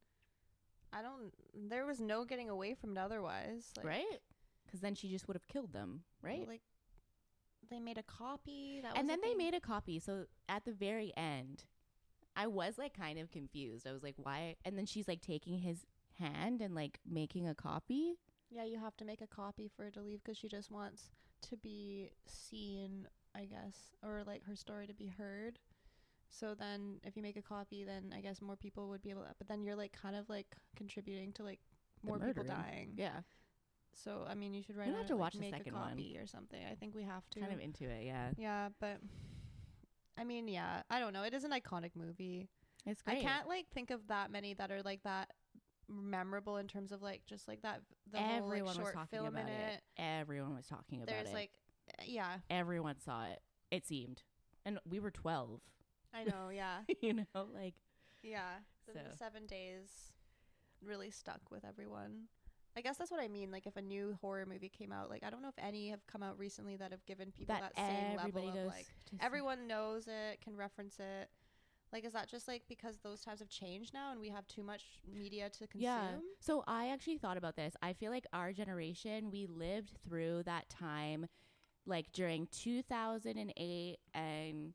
Speaker 2: I don't. There was no getting away from it otherwise. Like,
Speaker 1: Right? Because then she just would have killed them, right?
Speaker 2: Like, they made a copy.
Speaker 1: And then they made a copy. So at the very end, I was like kind of confused. I was like, why? And then she's like taking his hand and like making a copy.
Speaker 2: Yeah, you have to make a copy for her to leave because she just wants to be seen, I guess, or like her story to be heard. So then if you make a copy, then I guess more people would be able to, but then you're like kind of like contributing to like more people dying.
Speaker 1: Yeah.
Speaker 2: So I mean, you should write.
Speaker 1: We'll have to watch the
Speaker 2: make
Speaker 1: second
Speaker 2: a copy
Speaker 1: one
Speaker 2: or something. I think we have to.
Speaker 1: Kind of into it, yeah.
Speaker 2: Yeah, but I mean, yeah, I don't know. It is an iconic movie.
Speaker 1: It's great.
Speaker 2: I can't like think of that many that are like that memorable in terms of like just like that the whole like short film in it.
Speaker 1: Everyone was talking about it.
Speaker 2: There's like yeah.
Speaker 1: Everyone saw it. It seemed. And we were 12.
Speaker 2: I know, yeah.
Speaker 1: You know, like
Speaker 2: yeah. The 7 days really stuck with everyone. I guess that's what I mean. Like if a new horror movie came out, like I don't know if any have come out recently that have given people that same level of like everyone knows it, can reference it. Like, is that just like because those times have changed now and we have too much media to consume?
Speaker 1: Yeah. So I actually thought about this. I feel like our generation, we lived through that time like during 2008 and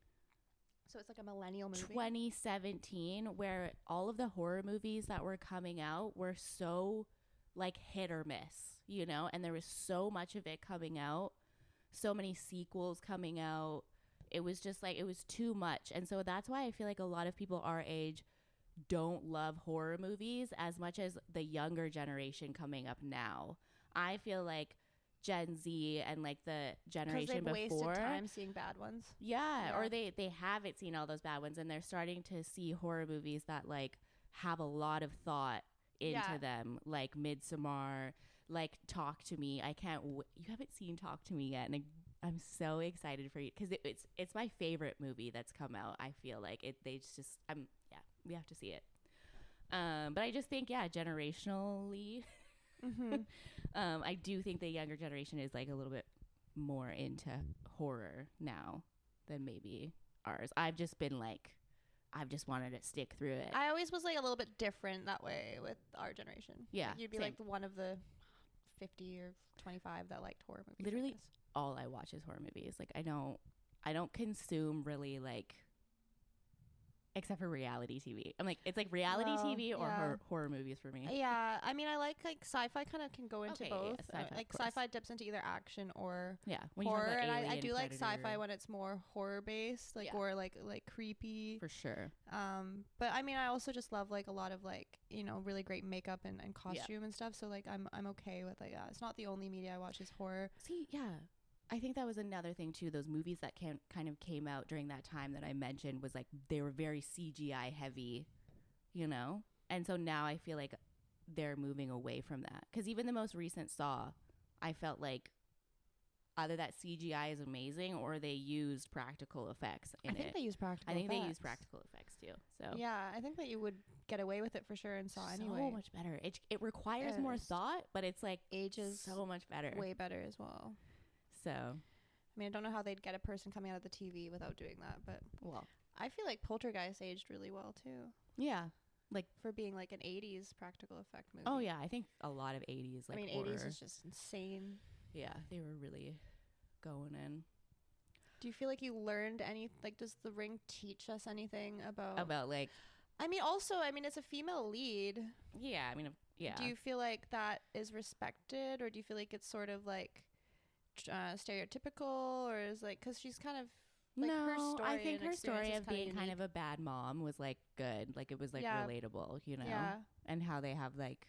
Speaker 2: so it's like a millennial movie.
Speaker 1: 2017, where all of the horror movies that were coming out were so like hit or miss, you know, and there was so much of it coming out, so many sequels coming out. It was just like, it was too much. And so that's why I feel like a lot of people our age don't love horror movies as much as the younger generation coming up now. I feel like Gen Z and like the generation before
Speaker 2: wasted time seeing bad ones.
Speaker 1: Yeah, or they haven't seen all those bad ones and they're starting to see horror movies that like have a lot of thought into them, like Midsommar, like Talk to Me. I can't you haven't seen Talk to Me yet, and I'm so excited for you because it's my favorite movie that's come out. I feel like it. They just we have to see it. But I just think generationally, I do think the younger generation is like a little bit more into horror now than maybe ours. I've just wanted to stick through it.
Speaker 2: I always was like a little bit different that way with our generation.
Speaker 1: Yeah,
Speaker 2: like you'd be like one of the 50 or 25 that liked horror movies.
Speaker 1: Literally all I watch is horror movies. Like I don't consume really like, except for reality TV. I'm like, it's like reality TV or horror movies for me.
Speaker 2: Yeah, I mean, I like sci-fi kind of can go into both.
Speaker 1: Sci-fi,
Speaker 2: like sci-fi dips into either action or
Speaker 1: when
Speaker 2: horror,
Speaker 1: you have
Speaker 2: and I do like
Speaker 1: Predator.
Speaker 2: sci-fi when it's more horror based, like or like creepy.
Speaker 1: For sure.
Speaker 2: But I mean, I also just love like a lot of like, you know, really great makeup and costume and stuff. So like I'm okay with like it's not the only media I watch is horror.
Speaker 1: See, I think that was another thing too. Those movies that kind of came out during that time that I mentioned was like they were very CGI heavy, you know? And so now I feel like they're moving away from that. Because even the most recent Saw, I felt like either that CGI is amazing or they used practical effects in it.
Speaker 2: I think they use practical
Speaker 1: effects too. So
Speaker 2: yeah, I think that you would get away with it for sure in Saw anyway.
Speaker 1: So much better. It requires more thought, but it's like
Speaker 2: ages
Speaker 1: so much better.
Speaker 2: Way better as well.
Speaker 1: So,
Speaker 2: I mean, I don't know how they'd get a person coming out of the TV without doing that, but I feel like Poltergeist aged really well too.
Speaker 1: Yeah, like
Speaker 2: for being like an 80s practical effect movie.
Speaker 1: Oh yeah, I think a lot of 80s like horror.
Speaker 2: 80s is just insane.
Speaker 1: Yeah, they were really going in.
Speaker 2: Do you feel like you learned any, like, does The Ring teach us anything about
Speaker 1: like,
Speaker 2: I mean, also, I mean, it's a female lead.
Speaker 1: Yeah, I mean, yeah.
Speaker 2: Do you feel like that is respected, or do you feel like it's sort of like stereotypical, or is like, because she's kind of like her story.
Speaker 1: I think her story of being kind of a bad mom was like good, like it was like relatable, you know. Yeah. And how they have like,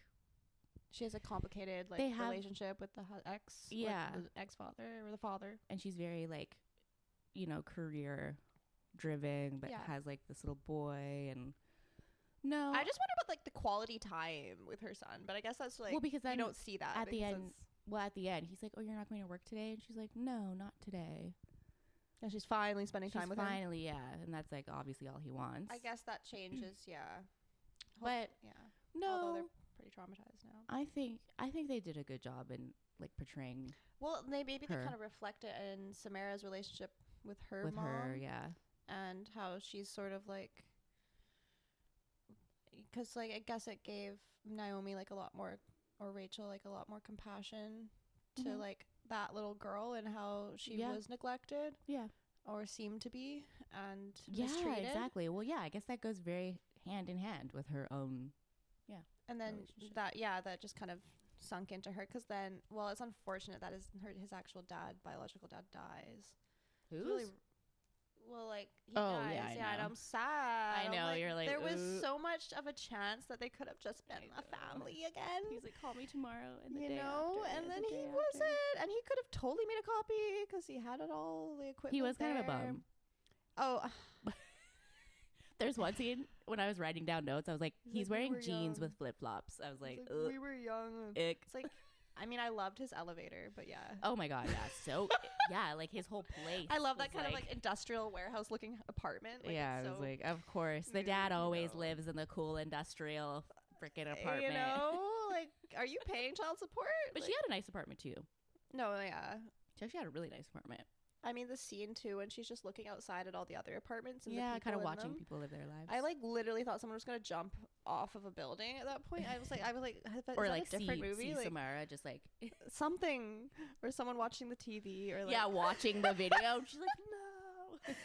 Speaker 2: she has a complicated like relationship with the ex, the ex-father or the father,
Speaker 1: and she's very like you know, career driven, but has like this little boy. And no,
Speaker 2: I just wonder about like the quality time with her son, but I guess that's like,
Speaker 1: well, because then
Speaker 2: you don't see that
Speaker 1: at the end. Well, at the end, he's like, "Oh, you're not going to work today," and she's like, "No, not today."
Speaker 2: And she's finally spending time with him.
Speaker 1: Finally, yeah, and that's like obviously all he wants.
Speaker 2: I guess that changes,
Speaker 1: But no,
Speaker 2: although they're pretty traumatized now.
Speaker 1: I think they did a good job in like portraying.
Speaker 2: Well, they kind of reflect it in Samara's relationship with her mom. And how she's sort of like, because like I guess it gave Naomi like a lot more, or Rachel like a lot more compassion to like that little girl and how she was neglected, or seemed to be, and mistreated.
Speaker 1: Exactly. Well, I guess that goes very hand in hand with her own,
Speaker 2: and then that just kind of sunk into her, because then, well, it's unfortunate that his actual dad, biological dad, dies.
Speaker 1: Who's?
Speaker 2: Really, well, like, he dies. And I'm sad.
Speaker 1: I know, you're like,
Speaker 2: there was so much of a chance that they could have just been a family again.
Speaker 1: He's like, call me tomorrow, and the
Speaker 2: you
Speaker 1: day
Speaker 2: know,
Speaker 1: after,
Speaker 2: and then he wasn't, and he could have totally made a copy because he had it all, the equipment.
Speaker 1: He was
Speaker 2: there.
Speaker 1: kind of a bum.
Speaker 2: Oh.
Speaker 1: There's one scene when I was writing down notes, I was like, he's wearing jeans with flip-flops. I was like,
Speaker 2: we were young.
Speaker 1: Ick.
Speaker 2: It's like, I mean, I loved his elevator, but
Speaker 1: oh my god, so like his whole place.
Speaker 2: I love that kind of like industrial warehouse looking apartment. Like,
Speaker 1: I was like, of course, the dad always lives in the cool industrial freaking apartment.
Speaker 2: You know, like, are you paying child support?
Speaker 1: But
Speaker 2: like,
Speaker 1: she had a nice apartment too.
Speaker 2: No,
Speaker 1: she actually had a really nice apartment.
Speaker 2: I mean, the scene too when she's just looking outside at all the other apartments and the people
Speaker 1: kind of
Speaker 2: in
Speaker 1: watching
Speaker 2: them.
Speaker 1: people live their lives.
Speaker 2: I like literally thought someone was gonna jump off of a building at that point. I was like,
Speaker 1: or
Speaker 2: is
Speaker 1: like
Speaker 2: that a different movie,
Speaker 1: see
Speaker 2: like
Speaker 1: Samara just like
Speaker 2: something, or someone watching the TV, or like
Speaker 1: watching the video. She's like, no.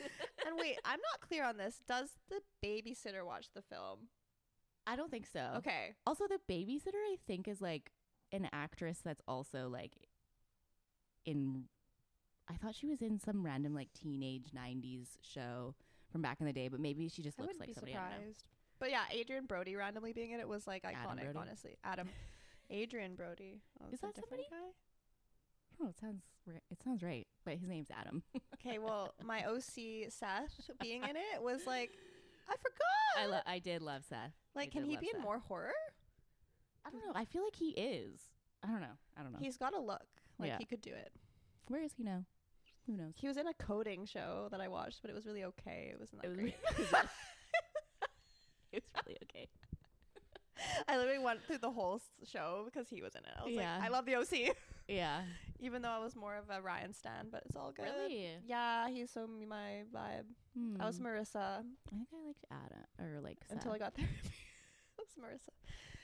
Speaker 2: And wait, I'm not clear on this. Does the babysitter watch the film?
Speaker 1: I don't think so.
Speaker 2: Okay.
Speaker 1: Also, the babysitter I think is like an actress that's also like in. I thought she was in some random like teenage 90s show from back in the day, but maybe she just looks like somebody. I don't know.
Speaker 2: But Adrian Brody randomly being in it was like iconic, honestly. Adrian Brody. Oh,
Speaker 1: is that somebody? Guy? Oh, it sounds right, but his name's Adam.
Speaker 2: Okay, well, my OC Seth being in it was like, I forgot.
Speaker 1: I did love Seth.
Speaker 2: Like, can he be in more horror?
Speaker 1: I don't know. I feel like he is. I don't know.
Speaker 2: He's got a look. Like, he could do it.
Speaker 1: Where is he now? Who knows?
Speaker 2: He was in a coding show that I watched, but it was really okay. It wasn't that great.
Speaker 1: It was really okay.
Speaker 2: I literally went through the whole show because he was in it. I was like, I love the OC.
Speaker 1: Yeah.
Speaker 2: Even though I was more of a Ryan stan, but it's all good.
Speaker 1: Really?
Speaker 2: Yeah, he's so my vibe. I was Marissa.
Speaker 1: I think I liked Ada, or like Seth.
Speaker 2: Until I got therapy. I was Marissa.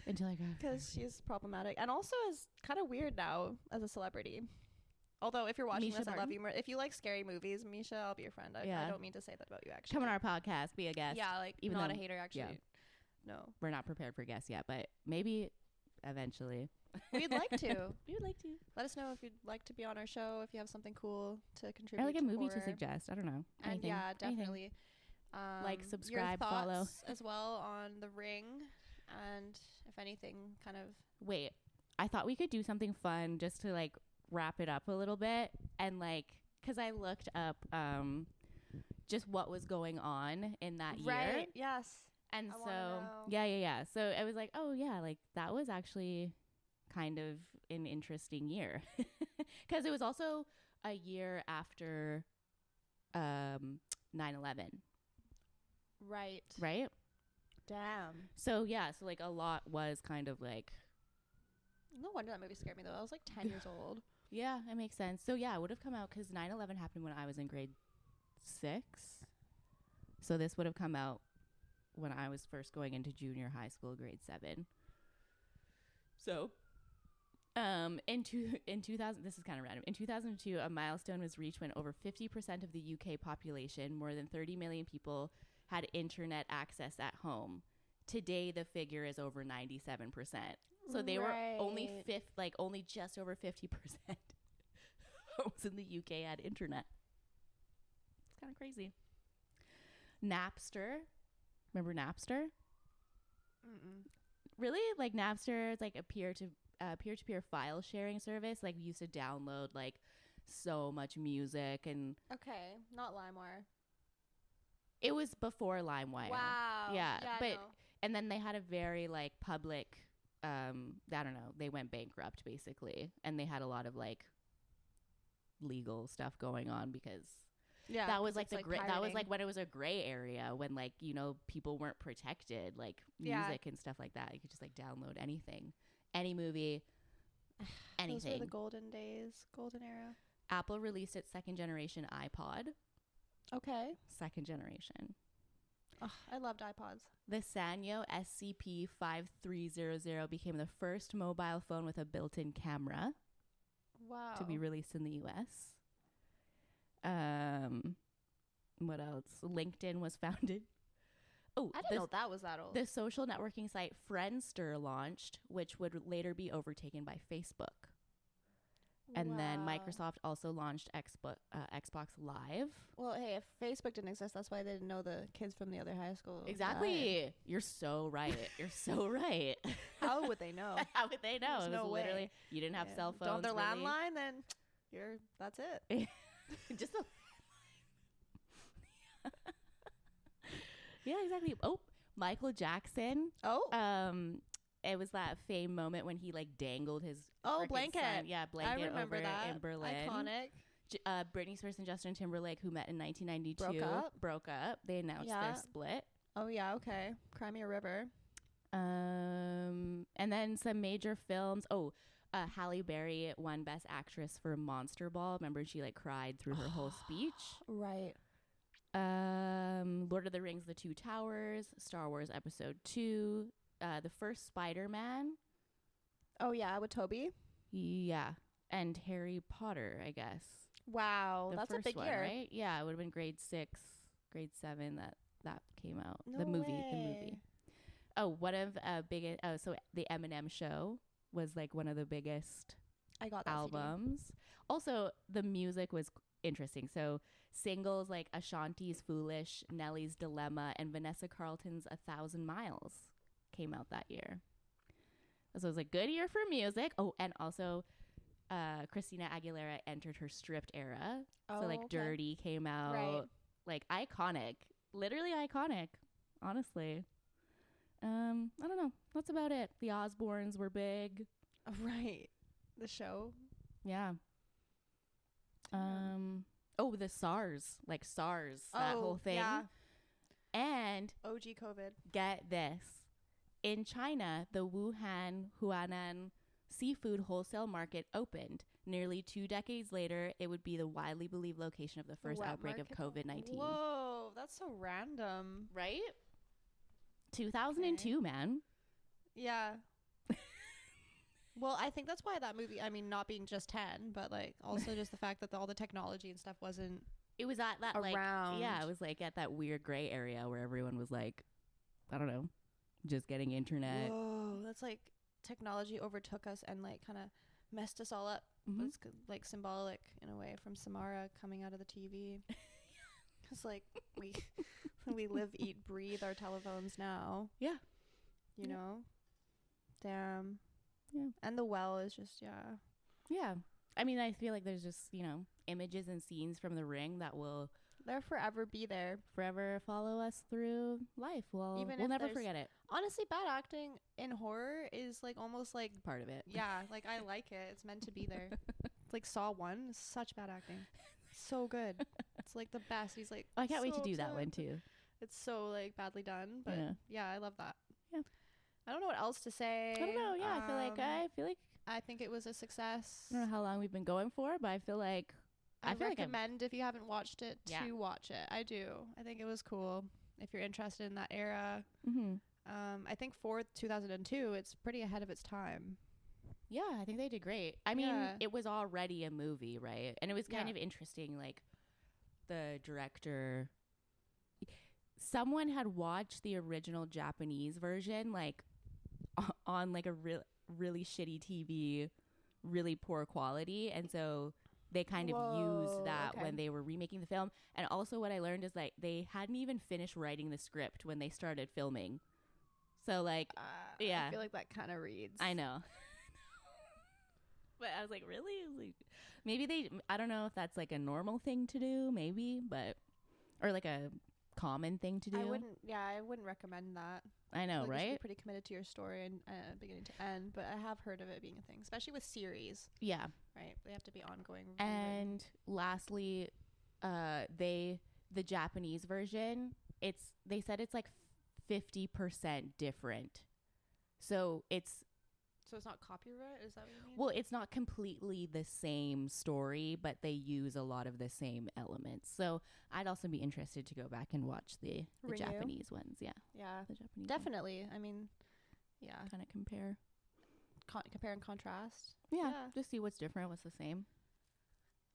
Speaker 1: Until I got
Speaker 2: because she's problematic and also is kind of weird now as a celebrity. Although if you're watching
Speaker 1: Misha
Speaker 2: this,
Speaker 1: Barton?
Speaker 2: I love you. If you like scary movies, Misha, I'll be your friend. I don't mean to say that about you, actually.
Speaker 1: Come on our podcast, be a guest.
Speaker 2: Yeah, like
Speaker 1: even
Speaker 2: not
Speaker 1: though,
Speaker 2: a hater, actually.
Speaker 1: Yeah.
Speaker 2: No,
Speaker 1: we're not prepared for guests yet, but maybe eventually.
Speaker 2: We'd like to.
Speaker 1: We would like to.
Speaker 2: Let us know if you'd like to be on our show. If you have something cool to contribute,
Speaker 1: or like a movie
Speaker 2: horror.
Speaker 1: to suggest. I don't know.
Speaker 2: Anything. And yeah, definitely.
Speaker 1: Like, subscribe,
Speaker 2: your
Speaker 1: follow
Speaker 2: as well on The Ring, and if anything, kind of.
Speaker 1: Wait, I thought we could do something fun just to like wrap it up a little bit, and like, because I looked up just what was going on in that year.
Speaker 2: Right. Yes.
Speaker 1: And yeah. So I was like, oh yeah, like that was actually kind of an interesting year, because it was also a year after 9/11. Right.
Speaker 2: Damn.
Speaker 1: So yeah, so like a lot was kind of like.
Speaker 2: No wonder that movie scared me though. I was like 10 years old.
Speaker 1: Yeah, it makes sense. So yeah, it would have come out because 9/11 happened when I was in grade 6. So this would have come out when I was first going into junior high school, grade 7. So, in 2000, this is kind of random. In 2002, a milestone was reached when over 50% of the UK population, more than 30 million people, had internet access at home. Today, the figure is over 97%. So they were only just over 50% homes in the UK had internet. It's kind of crazy. Napster. Remember Napster?
Speaker 2: Mm-mm.
Speaker 1: Really? Like Napster is like a peer-to-peer file sharing service. Like we used to download like so much music, and
Speaker 2: Okay, not LimeWire.
Speaker 1: it was before LimeWire.
Speaker 2: Wow.
Speaker 1: Yeah, but
Speaker 2: no.
Speaker 1: and then they had a very like public. I don't know. They went bankrupt basically, and they had a lot of like legal stuff going on because
Speaker 2: Yeah,
Speaker 1: that was like
Speaker 2: it's,
Speaker 1: that was
Speaker 2: pirating.
Speaker 1: like when it was a gray area, when like, you know, people weren't protected, like music and stuff like that. You could just like download anything, any movie, anything.
Speaker 2: Those were the golden days, golden era.
Speaker 1: Apple released its second generation iPod.
Speaker 2: Okay.
Speaker 1: Second generation.
Speaker 2: Oh, I loved iPods.
Speaker 1: The Sanyo SCP-5300 became the first mobile phone with a built-in camera
Speaker 2: Wow.
Speaker 1: to be released in the US. What else? LinkedIn was founded. Oh,
Speaker 2: I didn't know that was that old.
Speaker 1: The social networking site Friendster launched, which would later be overtaken by Facebook. And then Microsoft also launched Xbox Live.
Speaker 2: Well, hey, if Facebook didn't exist, that's why they didn't know the kids from the other high school.
Speaker 1: Exactly.
Speaker 2: Died.
Speaker 1: You're so right. You're so right.
Speaker 2: How would they know?
Speaker 1: How would they know?
Speaker 2: There's
Speaker 1: It was
Speaker 2: no
Speaker 1: literally,
Speaker 2: way.
Speaker 1: you didn't have cell phones.
Speaker 2: Don't have their
Speaker 1: really.
Speaker 2: landline, then that's it.
Speaker 1: Just a yeah, exactly. Oh, Michael Jackson.
Speaker 2: Oh.
Speaker 1: It was that famed moment when he like dangled his
Speaker 2: blanket.
Speaker 1: Son. Yeah, blanket
Speaker 2: I remember
Speaker 1: over
Speaker 2: that.
Speaker 1: in Berlin.
Speaker 2: Iconic.
Speaker 1: Britney Spears and Justin Timberlake, who met in 1992, broke up. They announced their split.
Speaker 2: Oh yeah, okay. Cry Me a River.
Speaker 1: And then some major films. Halle Berry won Best Actress for Monster Ball. Remember, she like cried through her whole speech.
Speaker 2: Right.
Speaker 1: Lord of the Rings: The Two Towers, Star Wars Episode 2, the first Spider-Man.
Speaker 2: Oh yeah, with Toby.
Speaker 1: Yeah, and Harry Potter, I guess.
Speaker 2: Wow, that's a big year,
Speaker 1: right? Yeah, it would have been grade 6, grade 7 that came out.
Speaker 2: No
Speaker 1: the movie.
Speaker 2: way.
Speaker 1: Oh, one of so the Eminem Show was like one of the biggest
Speaker 2: I got that
Speaker 1: albums.
Speaker 2: CD.
Speaker 1: Also, the music was interesting. So singles like Ashanti's Foolish, Nelly's Dilemma, and Vanessa Carlton's 1,000 Miles came out that year. So it was a good year for music. Oh, and also Christina Aguilera entered her stripped era. So like Dirty came out.
Speaker 2: Right.
Speaker 1: Like iconic. Literally iconic, honestly. I don't know. That's about it. The Osbournes were big.
Speaker 2: Right. The show.
Speaker 1: Yeah. The SARS. Like SARS. That whole thing.
Speaker 2: Yeah.
Speaker 1: And
Speaker 2: OG COVID.
Speaker 1: get this. In China, the Huanan seafood wholesale market opened. Nearly 2 decades later, it would be the widely believed location of the first outbreak of COVID-19.
Speaker 2: Whoa, that's so random.
Speaker 1: Right? 2002, man.
Speaker 2: Yeah. Well, I think that's why that movie, I mean, not being just 10, but like also just the fact that all the technology and stuff wasn't
Speaker 1: It was at that
Speaker 2: around.
Speaker 1: It was like at that weird gray area where everyone was like, I don't know, just getting internet.
Speaker 2: Whoa, that's like technology overtook us and like kind of messed us all up.
Speaker 1: Mm-hmm.
Speaker 2: It's like symbolic in a way from Samara coming out of the TV. It's like we live, eat, breathe our telephones now.
Speaker 1: Yeah.
Speaker 2: You know? Damn.
Speaker 1: Yeah.
Speaker 2: And the well is just,
Speaker 1: Yeah. I mean, I feel like there's just, you know, images and scenes from The Ring that will
Speaker 2: they'll forever be there.
Speaker 1: forever follow us through life. We'll never forget it.
Speaker 2: Honestly, bad acting in horror is like almost like
Speaker 1: Part of it.
Speaker 2: yeah, like I like it. It's meant to be there. It's like Saw 1, such bad acting. So good. It's like the best. He's like
Speaker 1: I can't wait to
Speaker 2: so
Speaker 1: do that
Speaker 2: upset.
Speaker 1: one too.
Speaker 2: It's so like badly done, but
Speaker 1: Yeah.
Speaker 2: I love that.
Speaker 1: Yeah.
Speaker 2: I don't know what else to say.
Speaker 1: I don't know. Yeah, I feel like
Speaker 2: I think it was a success.
Speaker 1: I don't know how long we've been going for, but I feel like
Speaker 2: I
Speaker 1: feel
Speaker 2: recommend if you haven't watched it
Speaker 1: Yeah.
Speaker 2: to watch it. I do. I think it was cool if you're interested in that era.
Speaker 1: mm-hmm.
Speaker 2: I think for 2002, it's pretty ahead of its time.
Speaker 1: Yeah, I think they did great. I mean,
Speaker 2: Yeah.
Speaker 1: it was already a movie, right? And it was kind
Speaker 2: Yeah.
Speaker 1: of interesting, like the director. Someone had watched the original Japanese version, like on like a really shitty TV, really poor quality, and so they kind of used that when they were remaking the film. And also, what I learned is like they hadn't even finished writing the script when they started filming. So like, yeah,
Speaker 2: I feel like that kind of reads.
Speaker 1: I know. But I was like, really? I was like, maybe I don't know if that's like a normal thing to do, maybe, but, or like a common thing to do.
Speaker 2: I wouldn't recommend that.
Speaker 1: I know,
Speaker 2: like,
Speaker 1: right?
Speaker 2: You should be pretty committed to your story and beginning to end, but I have heard of it being a thing, especially with series.
Speaker 1: Yeah.
Speaker 2: Right? They have to be ongoing.
Speaker 1: And lastly, the Japanese version, they said it's like 50% different. So it's
Speaker 2: not copyright? Is that what you mean?
Speaker 1: Well, it's not completely the same story, but they use a lot of the same elements. So I'd also be interested to go back and watch the Japanese ones. Yeah.
Speaker 2: Yeah.
Speaker 1: The Japanese
Speaker 2: definitely. Ones. I mean, yeah.
Speaker 1: Kind of compare.
Speaker 2: Compare and contrast.
Speaker 1: Yeah. Just see what's different, what's the same.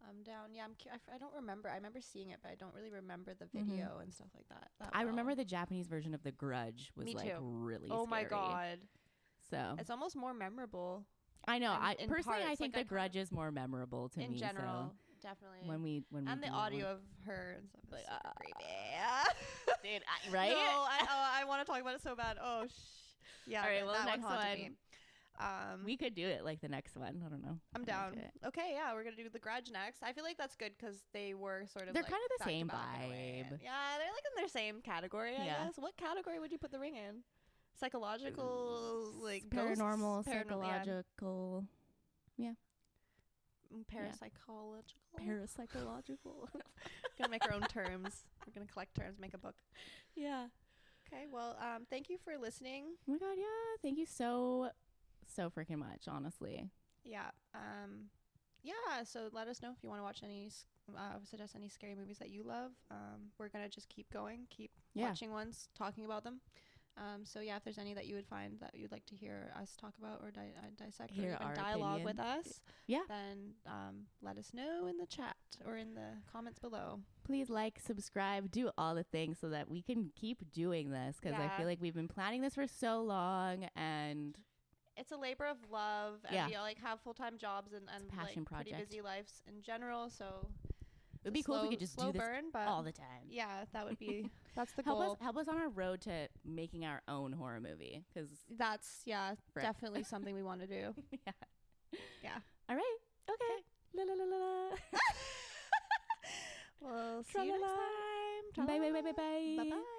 Speaker 2: I'm down. Yeah, I don't remember. I remember seeing it, but I don't really remember the video and stuff like that.
Speaker 1: I remember the Japanese version of The Grudge was really scary.
Speaker 2: Oh my God.
Speaker 1: So
Speaker 2: it's almost more memorable.
Speaker 1: I know. I personally, I think The Grudge is more memorable to me.
Speaker 2: In general,
Speaker 1: so
Speaker 2: definitely.
Speaker 1: When we
Speaker 2: and the audio of her and stuff is
Speaker 1: like,
Speaker 2: super creepy.
Speaker 1: Dude, right?
Speaker 2: No, I want to talk about it so bad. Oh, yeah.
Speaker 1: All right. Well,
Speaker 2: that
Speaker 1: next
Speaker 2: one haunted me.
Speaker 1: We could do it like the next one. I don't know.
Speaker 2: I'm down. Okay, yeah, we're gonna do The Grudge next. I feel like that's good because they were sort of.
Speaker 1: They're
Speaker 2: like
Speaker 1: kind of the same
Speaker 2: vibe.
Speaker 1: vibe.
Speaker 2: Yeah, they're like in their same category. I guess. What category would you put The Ring in? Psychological, like
Speaker 1: paranormal,
Speaker 2: ghosts?
Speaker 1: psychological. Yeah.
Speaker 2: Parapsychological.
Speaker 1: Parapsychological.
Speaker 2: Gonna make our own terms. We're gonna collect terms, make a book.
Speaker 1: Yeah.
Speaker 2: Okay. Well, thank you for listening.
Speaker 1: Oh my God, yeah. Thank you so freaking much, honestly.
Speaker 2: Yeah. Yeah. So let us know if you want to watch any, suggest any scary movies that you love. We're gonna just keep going, watching ones, talking about them. So yeah, if there's any that you would find that you'd like to hear us talk about or dissect or even dialogue with us, then let us know in the chat or in the comments below.
Speaker 1: Please like, subscribe, do all the things so that we can keep doing this because I feel like we've been planning this for so long and
Speaker 2: it's a labor of love and we all like have full-time jobs and
Speaker 1: passion
Speaker 2: like
Speaker 1: project.
Speaker 2: Pretty busy lives in general, so
Speaker 1: it would be cool if we could just do this all the time.
Speaker 2: Yeah, that would be that's the
Speaker 1: goal.
Speaker 2: Help
Speaker 1: us on our road to making our own horror movie because
Speaker 2: that's definitely something we want to do. Yeah. All right. Okay. La la la la la. We'll see you next time.
Speaker 1: Bye bye bye bye bye.
Speaker 2: Bye bye.